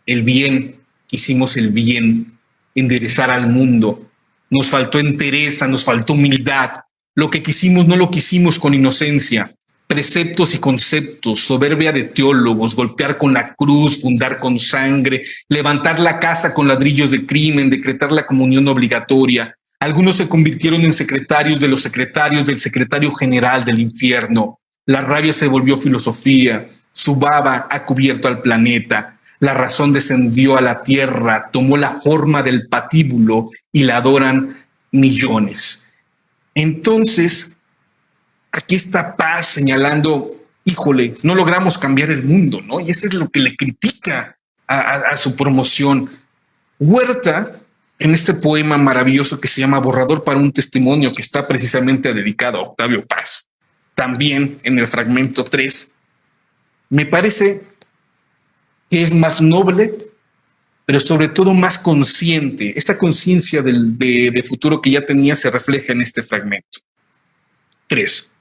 El bien, quisimos el bien, enderezar al mundo. Nos faltó entereza, nos faltó humildad. Lo que quisimos no lo quisimos con inocencia. Preceptos y conceptos, soberbia de teólogos, golpear con la cruz, fundar con sangre, levantar la casa con ladrillos de crimen, decretar la comunión obligatoria. Algunos se convirtieron en secretarios de los secretarios del secretario general del infierno. La rabia se volvió filosofía, su baba ha cubierto al planeta. La razón descendió a la tierra, tomó la forma del patíbulo y la adoran millones. Entonces, aquí está Paz señalando, híjole, no logramos cambiar el mundo, ¿no? Y eso es lo que le critica a su promoción. Huerta, en este poema maravilloso que se llama Borrador para un testimonio, que está precisamente dedicado a Octavio Paz, también en el fragmento 3, me parece que es más noble, pero sobre todo más consciente. Esta conciencia de futuro que ya tenía se refleja en este fragmento. 3.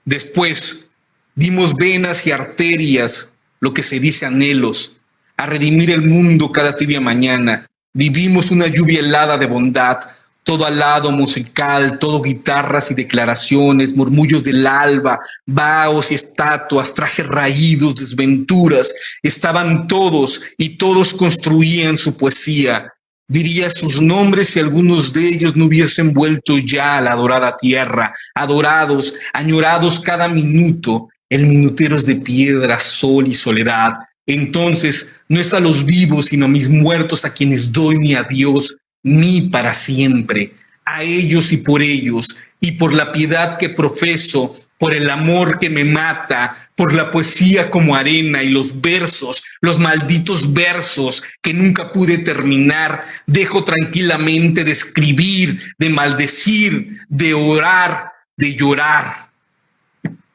Después, dimos venas y arterias, lo que se dice anhelos, a redimir el mundo cada tibia mañana. Vivimos una lluvia helada de bondad, todo alado musical, todo guitarras y declaraciones, murmullos del alba, vaos y estatuas, trajes raídos, desventuras. Estaban todos y todos construían su poesía. Diría sus nombres si algunos de ellos no hubiesen vuelto ya a la adorada tierra, adorados, añorados cada minuto. El minutero es de piedra, sol y soledad. Entonces, no es a los vivos, sino a mis muertos a quienes doy mi adiós, mi para siempre. A ellos y por la piedad que profeso, por el amor que me mata, por la poesía como arena y los versos, los malditos versos que nunca pude terminar, dejo tranquilamente de escribir, de maldecir, de orar, de llorar,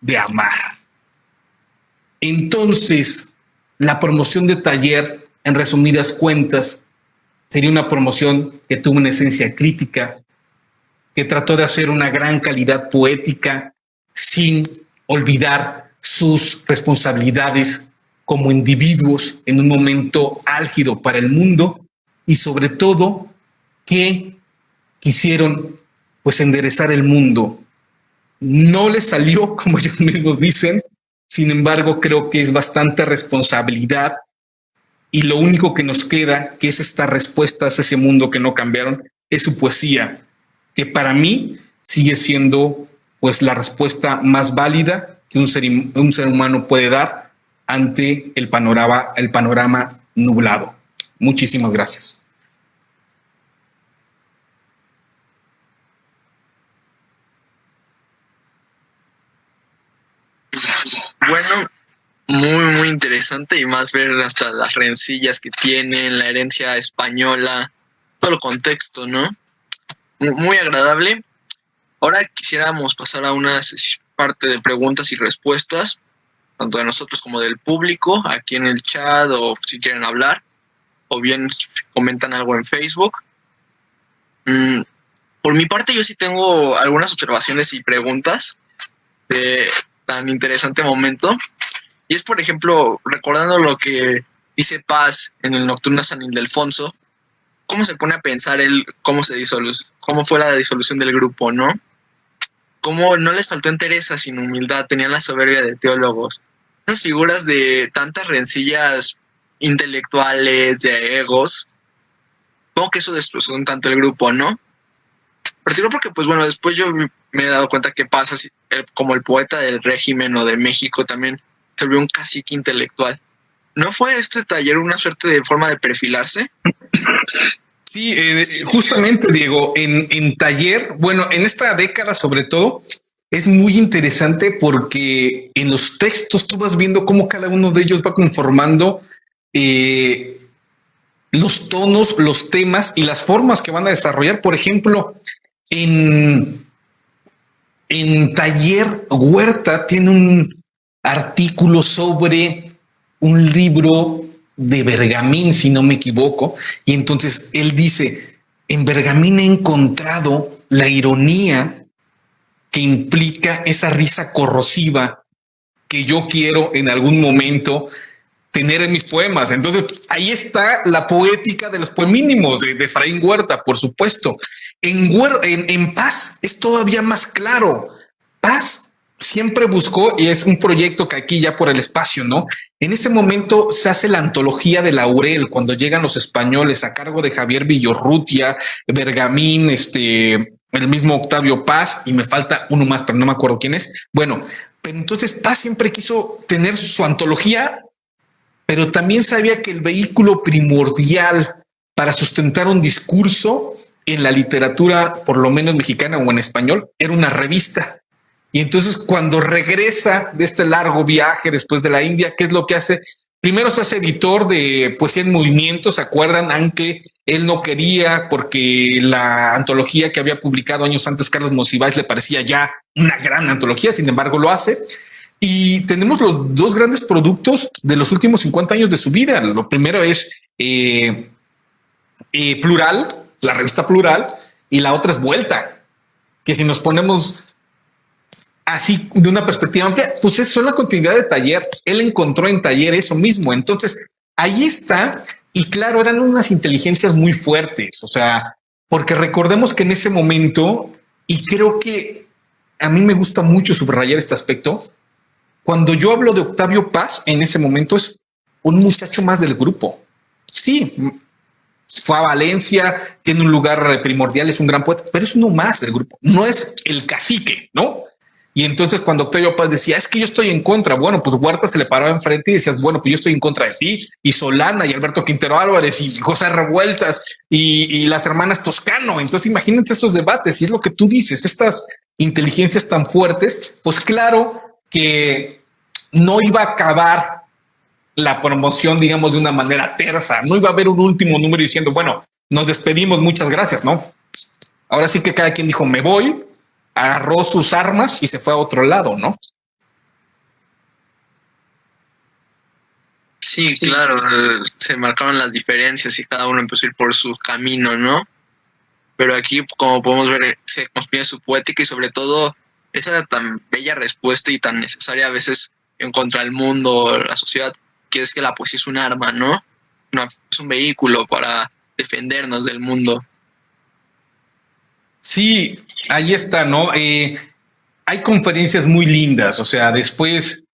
de amar. Entonces, la promoción de taller, en resumidas cuentas, sería una promoción que tuvo una esencia crítica, que trató de hacer una gran calidad poética sin olvidar sus responsabilidades como individuos en un momento álgido para el mundo y sobre todo que quisieron pues enderezar el mundo. No les salió, como ellos mismos dicen, sin embargo creo que es bastante responsabilidad y lo único que nos queda, que es esta respuesta a ese mundo que no cambiaron, es su poesía, que para mí sigue siendo pues la respuesta más válida que un ser humano puede dar ante el panorama nublado. Muchísimas gracias. bueno, muy interesante, y más ver hasta las rencillas que tienen, la herencia española, todo el contexto, ¿no? Muy agradable. Ahora quisiéramos pasar a una parte de preguntas y respuestas, tanto de nosotros como del público, aquí en el chat, o si quieren hablar, o bien comentan algo en Facebook. Por mi parte, yo sí tengo algunas observaciones y preguntas de tan interesante momento. Y es, por ejemplo, recordando lo que dice Paz en el Nocturno San Ildefonso, cómo se pone a pensar él, cómo fue la disolución del grupo, ¿no? Cómo no les faltó entereza sin humildad, tenían la soberbia de teólogos. Esas figuras de tantas rencillas intelectuales, de egos, como que eso destrozó un tanto el grupo, ¿no? Particular porque, pues bueno, después yo me he dado cuenta que Paz, como el poeta del régimen o de México, también se volvió un cacique intelectual. ¿No fue este taller una suerte de forma de perfilarse? Sí, justamente, Diego, en taller, bueno, en esta década sobre todo, es muy interesante porque en los textos tú vas viendo cómo cada uno de ellos va conformando los tonos, los temas y las formas que van a desarrollar. Por ejemplo, en taller, Huerta tiene un artículo sobre un libro de Bergamín, si no me equivoco, y entonces él dice, en Bergamín he encontrado la ironía que implica esa risa corrosiva que yo quiero en algún momento tener en mis poemas. Entonces, ahí está la poética de los poemínimos de Efraín Huerta, por supuesto. En Paz es todavía más claro. Paz siempre buscó, y es un proyecto que aquí ya por el espacio, ¿no? En ese momento se hace la antología de Laurel, cuando llegan los españoles a cargo de Javier Villorrutia, Bergamín, el mismo Octavio Paz, y me falta uno más, pero no me acuerdo quién es. Bueno, pero entonces Paz siempre quiso tener su antología, pero también sabía que el vehículo primordial para sustentar un discurso en la literatura, por lo menos mexicana o en español, era una revista. Y entonces cuando regresa de este largo viaje después de la India, ¿qué es lo que hace? Primero se hace editor de Poesía en Movimiento, ¿se acuerdan? Aunque él no quería porque la antología que había publicado años antes Carlos Monsiváis le parecía ya una gran antología, sin embargo lo hace. Y tenemos los dos grandes productos de los últimos 50 años de su vida. Lo primero es Plural, la revista Plural, y la otra es Vuelta, que si nos ponemos así de una perspectiva amplia, pues es una continuidad de Taller. Él encontró en Taller eso mismo. Entonces, ahí está. Y claro, eran unas inteligencias muy fuertes. O sea, porque recordemos que en ese momento, y creo que a mí me gusta mucho subrayar este aspecto, cuando yo hablo de Octavio Paz, en ese momento es un muchacho más del grupo. Sí, fue a Valencia, tiene un lugar primordial, es un gran poeta, pero es uno más del grupo. No es el cacique, ¿no? Y entonces cuando Octavio Paz decía, es que yo estoy en contra, bueno, pues Huerta se le paraba enfrente y decías, bueno, pues yo estoy en contra de ti, y Solana, y Alberto Quintero Álvarez, y José Revueltas, y las hermanas Toscano. Entonces imagínate estos debates, y es lo que tú dices, estas inteligencias tan fuertes, pues claro que no iba a acabar la promoción, digamos, de una manera tersa. No iba a haber un último número diciendo, bueno, nos despedimos, muchas gracias, ¿no? Ahora sí que cada quien dijo, me voy, agarró sus armas y se fue a otro lado, ¿no? Sí, claro, se marcaron las diferencias y cada uno empezó a ir por su camino, ¿no? Pero aquí, como podemos ver, se construye su poética y sobre todo esa tan bella respuesta y tan necesaria a veces en contra del mundo, la sociedad, que es que la poesía es un arma, ¿no? Es un vehículo para defendernos del mundo. Sí, ahí está, ¿no? Hay conferencias muy lindas, o sea, después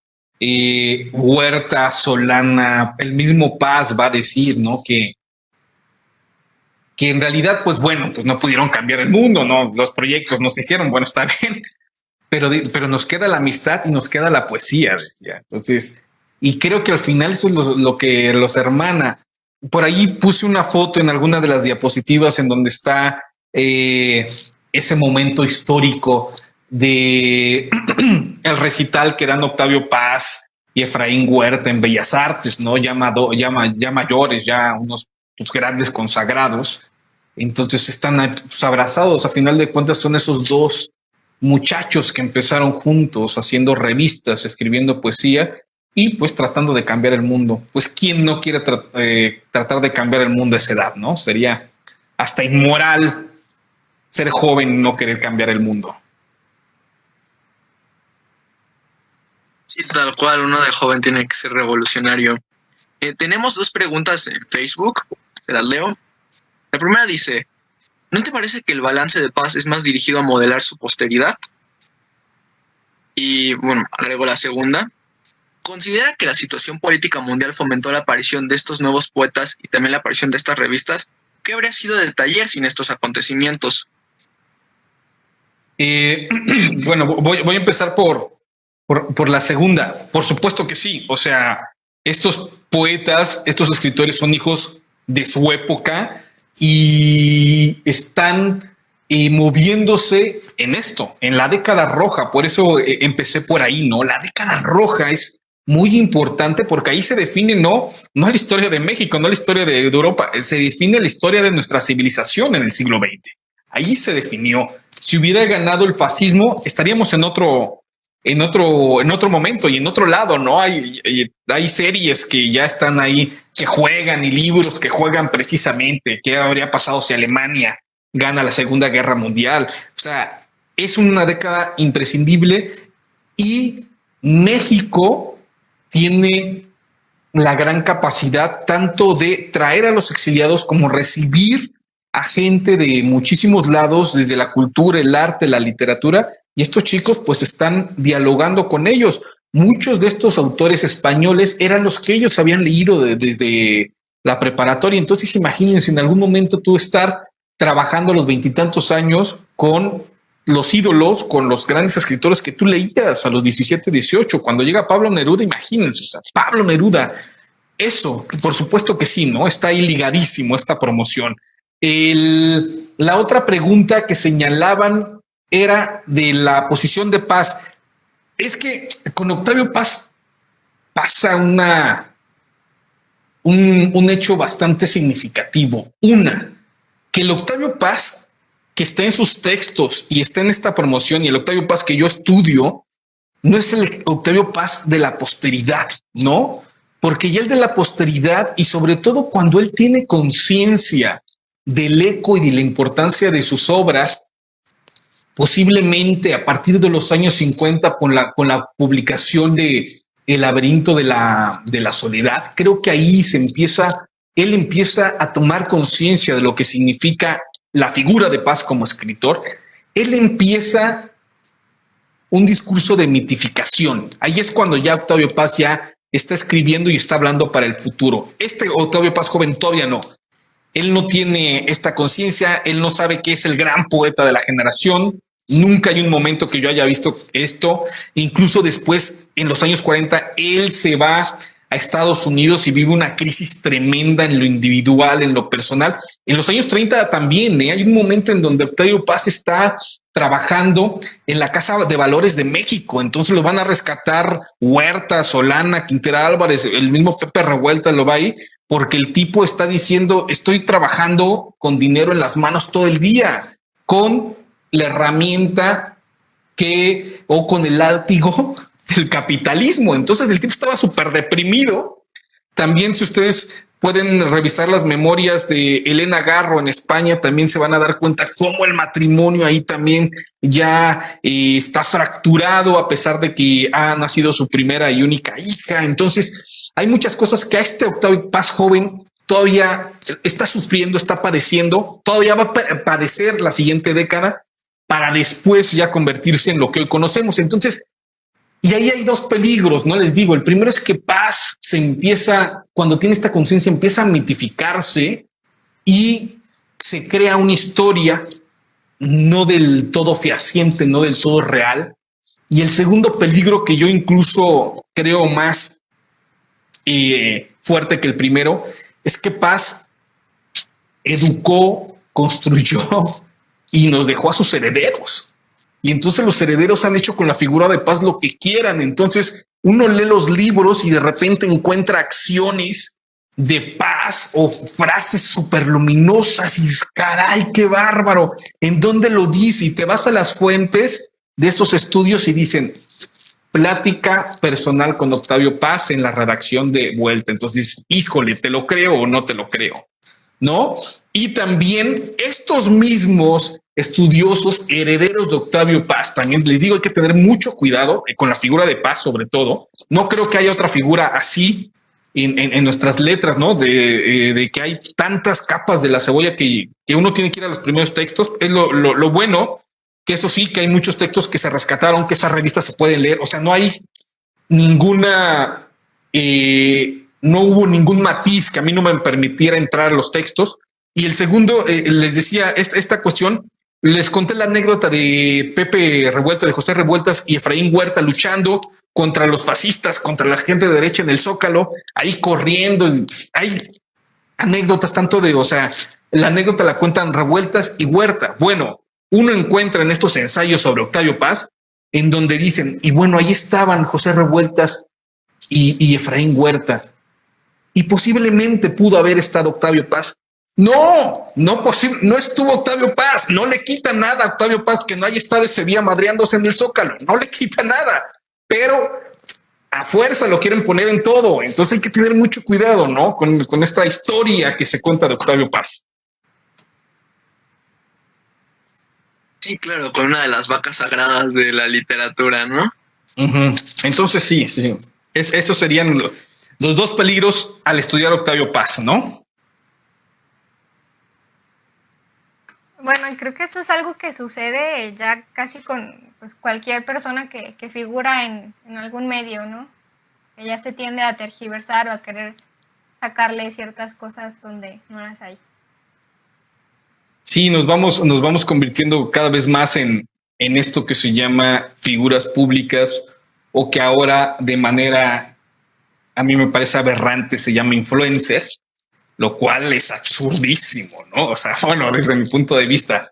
Huerta, Solana, el mismo Paz va a decir, ¿no? Que en realidad, pues bueno, pues no pudieron cambiar el mundo, ¿no? Los proyectos nos hicieron, bueno, está bien, pero nos queda la amistad y nos queda la poesía, decía. Entonces, y creo que al final eso es lo que los hermana. Por ahí puse una foto en alguna de las diapositivas en donde está ese momento histórico de el recital que dan Octavio Paz y Efraín Huerta en Bellas Artes, ¿no? Ya mayores, ya unos pues, grandes consagrados. Entonces están pues, abrazados. A final de cuentas son esos dos muchachos que empezaron juntos haciendo revistas, escribiendo poesía y pues tratando de cambiar el mundo. Pues quién no quiere tratar de cambiar el mundo a esa edad, ¿no? Sería hasta inmoral ser joven y no querer cambiar el mundo. Sí, tal cual, uno de joven tiene que ser revolucionario. Tenemos 2 preguntas en Facebook, te las leo. La primera dice, ¿no te parece que el balance de paz es más dirigido a modelar su posteridad? Y bueno, agrego la segunda. ¿Considera que la situación política mundial fomentó la aparición de estos nuevos poetas y también la aparición de estas revistas? ¿Qué habría sido del taller sin estos acontecimientos? Bueno, voy a empezar por la segunda. Por supuesto que sí. O sea, estos poetas, estos escritores son hijos de su época y están moviéndose en esto, en la década roja. Por eso empecé por ahí, ¿no? La década roja es muy importante porque ahí se define no la historia de México, no la historia de Europa, se define la historia de nuestra civilización en el siglo XX. Ahí se definió. Si hubiera ganado el fascismo, estaríamos en otro momento y en otro lado, ¿no? Hay series que ya están ahí, que juegan y libros que juegan precisamente qué habría pasado si Alemania gana la Segunda Guerra Mundial. O sea, es una década imprescindible y México tiene la gran capacidad tanto de traer a los exiliados como recibir a gente de muchísimos lados, desde la cultura, el arte, la literatura, y estos chicos pues están dialogando con ellos. Muchos de estos autores españoles eran los que ellos habían leído desde la preparatoria. Entonces imagínense en algún momento tú estar trabajando a los 20 y tantos años con los ídolos, con los grandes escritores que tú leías a los 17, 18. Cuando llega Pablo Neruda, imagínense, o sea, Pablo Neruda, eso, por supuesto que sí, ¿no? Está ahí ligadísimo esta promoción. La otra pregunta que señalaban era de la posición de Paz. Es que con Octavio Paz pasa un hecho bastante significativo. Que el Octavio Paz que está en sus textos y está en esta promoción y el Octavio Paz que yo estudio no es el Octavio Paz de la posteridad, ¿no? Porque ya el de la posteridad y sobre todo cuando él tiene conciencia del eco y de la importancia de sus obras, posiblemente a partir de los años 50 con la publicación de El laberinto de la soledad, creo que ahí él empieza a tomar conciencia de lo que significa la figura de Paz como escritor. Él empieza un discurso de mitificación. Ahí es cuando ya Octavio Paz ya está escribiendo y está hablando para el futuro. Este Octavio Paz joven todavía no. Él no tiene esta conciencia, él no sabe que es el gran poeta de la generación. Nunca hay un momento que yo haya visto esto. Incluso después, en los años 40, él se va a Estados Unidos y vive una crisis tremenda en lo individual, en lo personal. En los años 30 también, hay un momento en donde Octavio Paz está trabajando en la Casa de Valores de México. Entonces lo van a rescatar Huerta, Solana, Quintera Álvarez, el mismo Pepe Revuelta lo va ahí, porque el tipo está diciendo, estoy trabajando con dinero en las manos todo el día, con la herramienta o con el látigo del capitalismo. Entonces el tipo estaba súper deprimido. También si ustedes pueden revisar las memorias de Elena Garro en España, también se van a dar cuenta cómo el matrimonio ahí también ya está fracturado a pesar de que ha nacido su primera y única hija. Entonces hay muchas cosas que a este Octavio Paz joven todavía está sufriendo, está padeciendo, todavía va a padecer la siguiente década para después ya convertirse en lo que hoy conocemos. Entonces, y ahí hay 2 peligros, ¿no? Les digo, el primero es que Paz cuando tiene esta conciencia, empieza a mitificarse y se crea una historia no del todo fehaciente, no del todo real. Y el segundo peligro que yo incluso creo más fuerte que el primero es que Paz educó, construyó y nos dejó a sus herederos. Y entonces los herederos han hecho con la figura de Paz lo que quieran. Entonces uno lee los libros y de repente encuentra acciones de paz o frases súper luminosas y caray, qué bárbaro. ¿En dónde lo dice? Y te vas a las fuentes de estos estudios y dicen plática personal con Octavio Paz en la redacción de Vuelta. Entonces, híjole, ¿te lo creo o no te lo creo? ¿No? Y también estos mismos estudiosos herederos de Octavio Paz, también les digo, hay que tener mucho cuidado con la figura de Paz, sobre todo. No creo que haya otra figura así en nuestras letras, ¿no? De que hay tantas capas de la cebolla que uno tiene que ir a los primeros textos. Es lo bueno, que eso sí, que hay muchos textos que se rescataron, que esas revistas se pueden leer. O sea, no hay ninguna, no hubo ningún matiz que a mí no me permitiera entrar a los textos. Y el segundo, les decía, esta cuestión, les conté la anécdota de Pepe Revuelta, de José Revueltas y Efraín Huerta luchando contra los fascistas, contra la gente de derecha en el Zócalo, ahí corriendo. Hay anécdotas tanto de, o sea, la anécdota la cuentan Revueltas y Huerta. Bueno, uno encuentra en estos ensayos sobre Octavio Paz, en donde dicen, y bueno, ahí estaban José Revueltas y Efraín Huerta, y posiblemente pudo haber estado Octavio Paz. No, no estuvo Octavio Paz, no le quita nada a Octavio Paz que no haya estado ese día madreándose en el Zócalo, no le quita nada, pero a fuerza lo quieren poner en todo, entonces hay que tener mucho cuidado, ¿no? Con esta historia que se cuenta de Octavio Paz. Sí, claro, con una de las vacas sagradas de la literatura, ¿no? Entonces sí. Estos serían los dos peligros al estudiar Octavio Paz, ¿no? Bueno, y creo que eso es algo que sucede ya casi con pues, cualquier persona que figura en algún medio, ¿no? Que ya se tiende a tergiversar o a querer sacarle ciertas cosas donde no las hay. Sí, nos vamos convirtiendo cada vez más en esto que se llama figuras públicas o que ahora de manera, a mí me parece aberrante, se llama influencers, lo cual es absurdísimo, ¿no? O sea, bueno, desde mi punto de vista,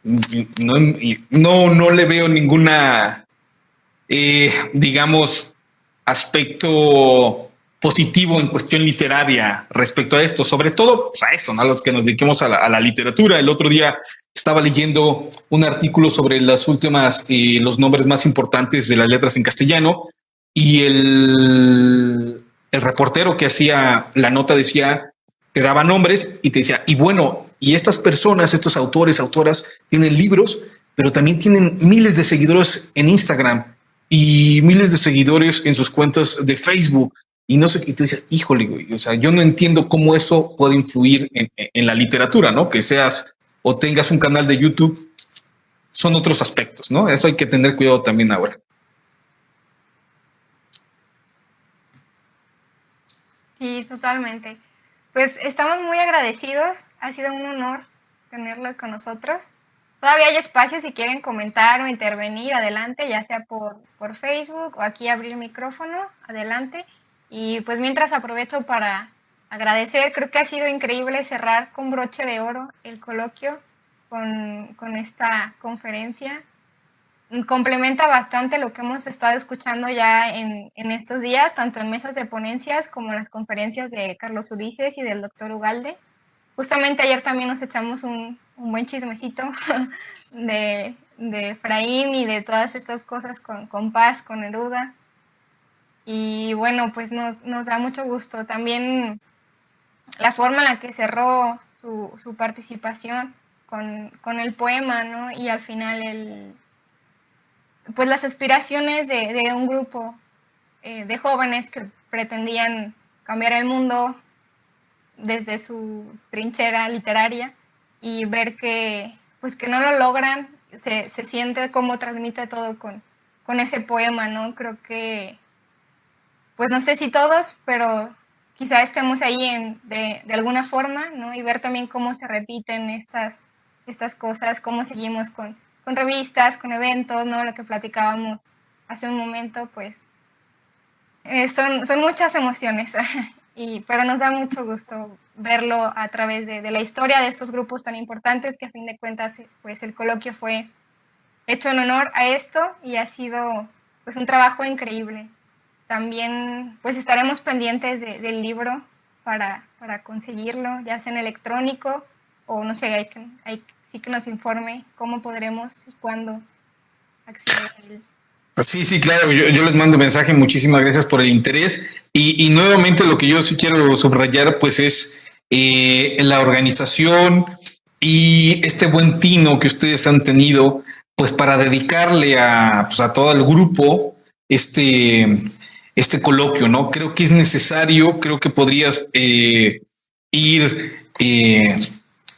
no le veo ninguna, digamos, aspecto positivo en cuestión literaria respecto a esto, sobre todo pues, a eso, ¿no? A los que nos dediquemos a la literatura. El otro día estaba leyendo un artículo sobre las últimas, los nombres más importantes de las letras en castellano y el reportero que hacía la nota decía, te daba nombres y te decía, y bueno, y estas personas, estos autores, autoras, tienen libros, pero también tienen miles de seguidores en Instagram y miles de seguidores en sus cuentas de Facebook. Y no sé, y tú dices, híjole, güey, o sea, yo no entiendo cómo eso puede influir en la literatura, ¿no? Que seas o tengas un canal de YouTube, son otros aspectos, ¿no? Eso hay que tener cuidado también ahora. Sí, totalmente. Pues estamos muy agradecidos, ha sido un honor tenerlo con nosotros. Todavía hay espacio si quieren comentar o intervenir, adelante, ya sea por Facebook o aquí abrir el micrófono, adelante. Y pues mientras aprovecho para agradecer, creo que ha sido increíble cerrar con broche de oro el coloquio con esta conferencia. Complementa bastante lo que hemos estado escuchando ya en estos días, tanto en mesas de ponencias como en las conferencias de Carlos Ulises y del doctor Ugalde. Justamente ayer también nos echamos un buen chismecito de Efraín y de todas estas cosas con Paz, con Neruda. Y bueno, pues nos da mucho gusto. También la forma en la que cerró su participación con el poema, ¿no? Y al final pues las aspiraciones de un grupo de jóvenes que pretendían cambiar el mundo desde su trinchera literaria y ver pues que no lo logran, se siente cómo transmite todo con ese poema, ¿no? Creo que, pues no sé si todos, pero quizá estemos ahí de alguna forma, ¿no? Y ver también cómo se repiten estas cosas, cómo seguimos con revistas, con eventos, ¿no? Lo que platicábamos hace un momento, pues son muchas emociones, pero nos da mucho gusto verlo a través de la historia de estos grupos tan importantes que a fin de cuentas pues el coloquio fue hecho en honor a esto y ha sido pues un trabajo increíble. También pues estaremos pendientes del libro para conseguirlo, ya sea en electrónico o no sé, sí que nos informe cómo podremos y cuándo acceder a él. Sí, sí, claro, yo les mando mensaje, muchísimas gracias por el interés y nuevamente lo que yo sí quiero subrayar pues es la organización y este buen tino que ustedes han tenido pues para dedicarle pues, a todo el grupo este coloquio, ¿no? Creo que es necesario, creo que podrías ir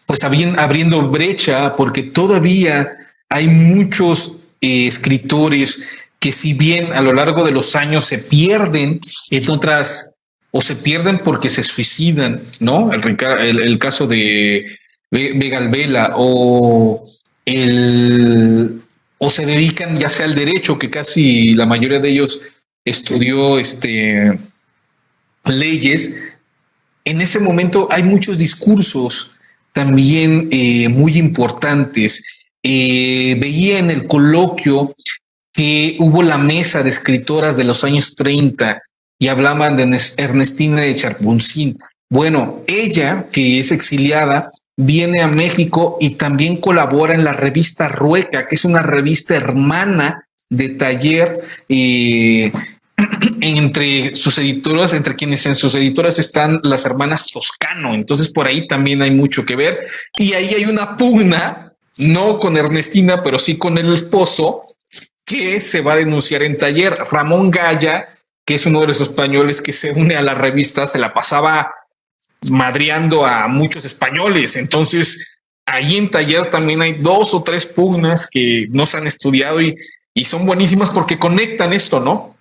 pues abriendo brecha porque todavía hay muchos escritores que si bien a lo largo de los años se pierden en otras o se pierden porque se suicidan, ¿no? El caso de Vega Albela o se dedican ya sea al derecho, que casi la mayoría de ellos estudió leyes. En ese momento hay muchos discursos también muy importantes. Veía en el coloquio que hubo la mesa de escritoras de los años 30 y hablaban de Ernestina de Charpuncín. Bueno, ella, que es exiliada, viene a México y también colabora en la revista Rueca, que es una revista hermana de Taller. Entre sus editoras, entre quienes en sus editoras están las hermanas Toscano. Entonces por ahí también hay mucho que ver. Y ahí hay una pugna, no con Ernestina, pero sí con el esposo, que se va a denunciar en Taller. Ramón Gaya, que es uno de los españoles que se une a la revista, se la pasaba madreando a muchos españoles. Entonces, ahí en Taller también hay 2 o 3 pugnas que no se han estudiado y son buenísimas porque conectan esto, ¿no?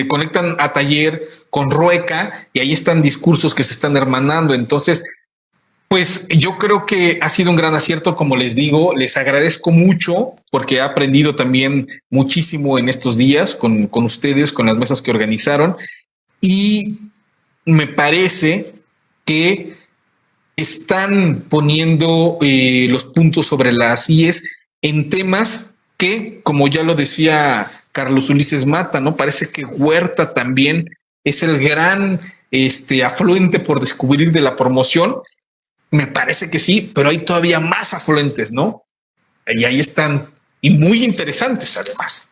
Conectan a Taller con Rueca y ahí están discursos que se están hermanando. Entonces, pues yo creo que ha sido un gran acierto, como les digo, les agradezco mucho porque he aprendido también muchísimo en estos días con ustedes, con las mesas que organizaron y me parece que están poniendo los puntos sobre las IES en temas que, como ya lo decía Carlos Ulises Mata, ¿no? Parece que Huerta también es el gran afluente por descubrir de la promoción. Me parece que sí, pero hay todavía más afluentes, ¿no? Y ahí están, y muy interesantes además.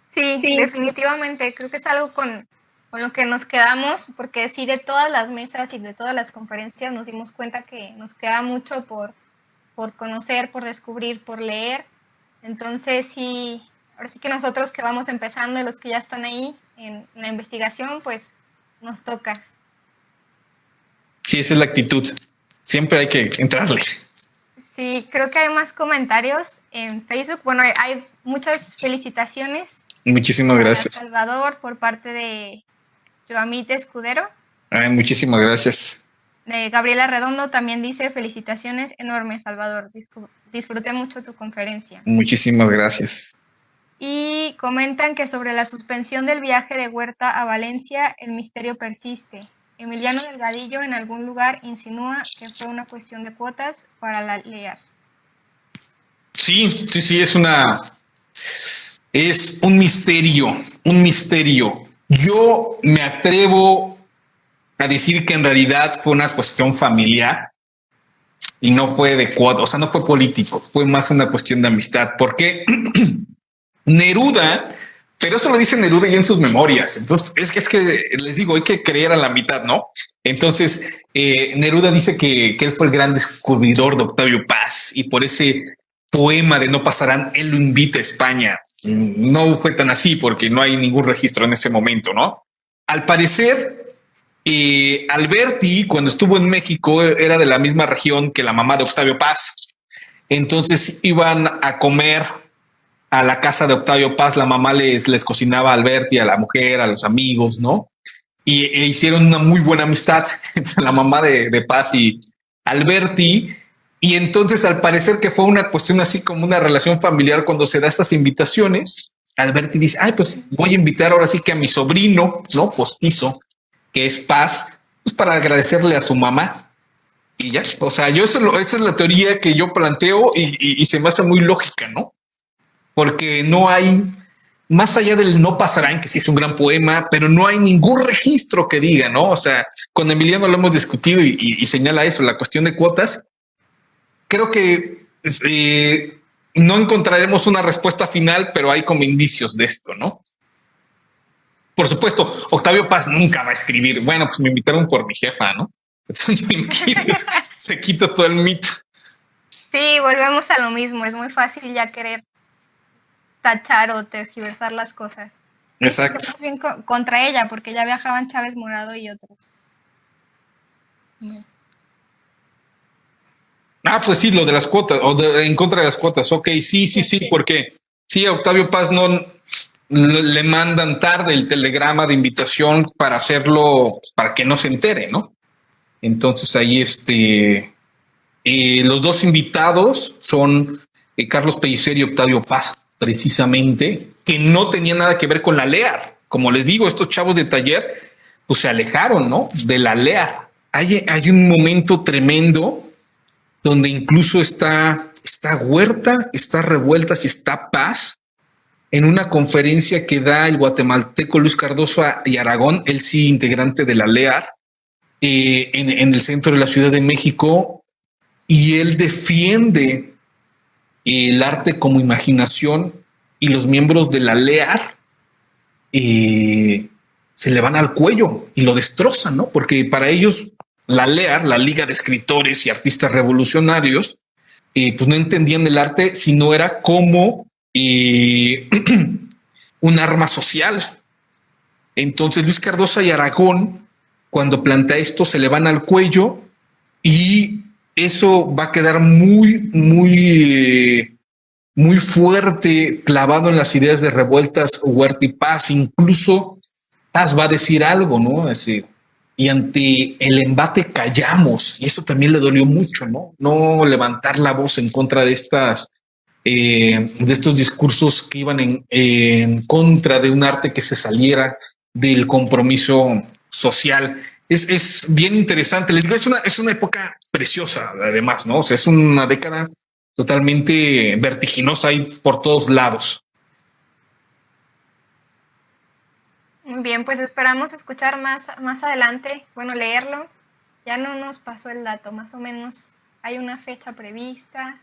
Sí, definitivamente. Creo que es algo con lo que nos quedamos, porque sí, de todas las mesas y de todas las conferencias nos dimos cuenta que nos queda mucho por conocer, por descubrir, por leer. Entonces, sí, ahora sí que nosotros que vamos empezando y los que ya están ahí en la investigación, pues nos toca. Sí, esa es la actitud. Siempre hay que entrarle. Sí, creo que hay más comentarios en Facebook. Bueno, hay muchas felicitaciones. Muchísimas gracias. Salvador, por parte de Joamite Escudero. Ay, muchísimas gracias. Gabriela Redondo también dice: felicitaciones enormes, Salvador. Disfruté mucho tu conferencia. Muchísimas gracias. Y comentan que sobre la suspensión del viaje de Huerta a Valencia, el misterio persiste. Emiliano Delgadillo en algún lugar insinúa que fue una cuestión de cuotas para la LEAR. Sí, es un misterio. Yo me atrevo a decir que en realidad fue una cuestión familiar y no fue de cuotas, o sea, no fue político, fue más una cuestión de amistad, porque Neruda, pero eso lo dice Neruda ya en sus memorias. Entonces, es que les digo, hay que creer a la mitad, ¿no? Entonces, Neruda dice que él fue el gran descubridor de Octavio Paz y por ese poema de No pasarán, él lo invita a España. No fue tan así porque no hay ningún registro en ese momento, ¿no? Al parecer, Alberti, cuando estuvo en México, era de la misma región que la mamá de Octavio Paz. Entonces iban a comer a la casa de Octavio Paz, la mamá les cocinaba a Alberti, a la mujer, a los amigos, ¿no? E hicieron una muy buena amistad entre la mamá de Paz y Alberti. Y entonces, al parecer que fue una cuestión así como una relación familiar cuando se da estas invitaciones, Alberti dice, ay, pues voy a invitar ahora sí que a mi sobrino, ¿no? Postizo, que es Paz, pues para agradecerle a su mamá. Y ya, o sea, esa es la teoría que yo planteo y se me hace muy lógica, ¿no? Porque no hay más allá del No pasarán, que sí es un gran poema, pero no hay ningún registro que diga, ¿no? O sea, con Emiliano lo hemos discutido y señala eso, la cuestión de cuotas. Creo que no encontraremos una respuesta final, pero hay como indicios de esto, ¿no? Por supuesto, Octavio Paz nunca va a escribir. Bueno, pues me invitaron por mi jefa, ¿no? Entonces, se quita todo el mito. Sí, volvemos a lo mismo. Es muy fácil ya querer tachar o tergiversar las cosas. Exacto. Más bien contra ella, porque ya viajaban Chávez Morado y otros. Ah, pues sí, lo de las cuotas, en contra de las cuotas. Ok, sí, porque sí, a Octavio Paz no le mandan tarde el telegrama de invitación para hacerlo, para que no se entere, ¿no? Entonces ahí los dos invitados son Carlos Pellicer y Octavio Paz, precisamente, que no tenían nada que ver con la LEAR. Como les digo, estos chavos de taller, pues se alejaron, ¿no? De la LEAR. Hay un momento tremendo donde incluso está Huerta, está Revueltas y está Paz en una conferencia que da el guatemalteco Luis Cardoso y Aragón, él sí integrante de la LEAR, en el centro de la Ciudad de México, y él defiende el arte como imaginación, y los miembros de la LEAR se le van al cuello y lo destrozan, ¿no? Porque para ellos la LEAR, la Liga de Escritores y Artistas Revolucionarios, pues no entendían el arte si no era como un arma social. Entonces Luis Cardosa y Aragón, cuando plantea esto, se le van al cuello y eso va a quedar muy fuerte, clavado en las ideas de Revueltas, Huerta y Paz. Incluso Paz va a decir algo, ¿no? Así, y ante el embate callamos, y eso también le dolió mucho, ¿no? No levantar la voz en contra de de estos discursos que iban en contra de un arte que se saliera del compromiso social. Es bien interesante. Les digo, es una época preciosa, además, ¿no? O sea, es una década totalmente vertiginosa ahí por todos lados. Bien, pues esperamos escuchar más adelante, bueno, leerlo. Ya no nos pasó el dato, más o menos hay una fecha prevista.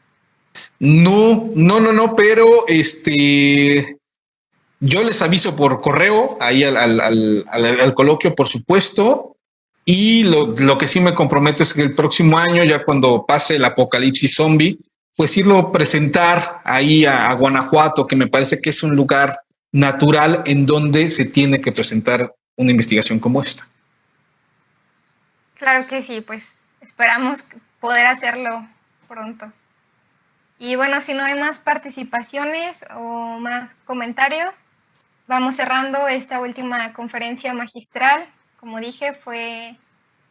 No, pero yo les aviso por correo ahí al coloquio, por supuesto. Y lo que sí me comprometo es que el próximo año, ya cuando pase el apocalipsis zombie, pues irlo a presentar ahí a Guanajuato, que me parece que es un lugar natural en donde se tiene que presentar una investigación como esta. Claro que sí, pues esperamos poder hacerlo pronto. Y bueno, si no hay más participaciones o más comentarios, vamos cerrando esta última conferencia magistral. Como dije, fue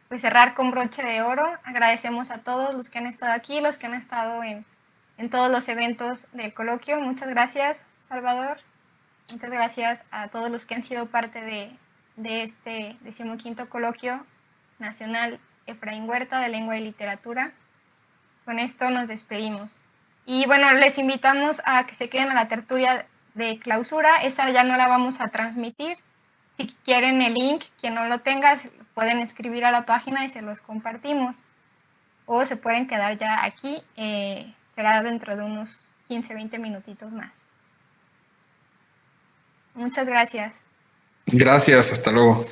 pues cerrar con broche de oro. Agradecemos a todos los que han estado aquí, los que han estado en todos los eventos del coloquio. Muchas gracias, Salvador. Muchas gracias a todos los que han sido parte de este 15º coloquio nacional Efraín Huerta de Lengua y Literatura. Con esto nos despedimos. Y bueno, les invitamos a que se queden a la tertulia de clausura. Esa ya no la vamos a transmitir. Si quieren el link, quien no lo tenga, pueden escribir a la página y se los compartimos. O se pueden quedar ya aquí. Será dentro de unos 15-20 minutitos más. Muchas gracias. Gracias, hasta luego.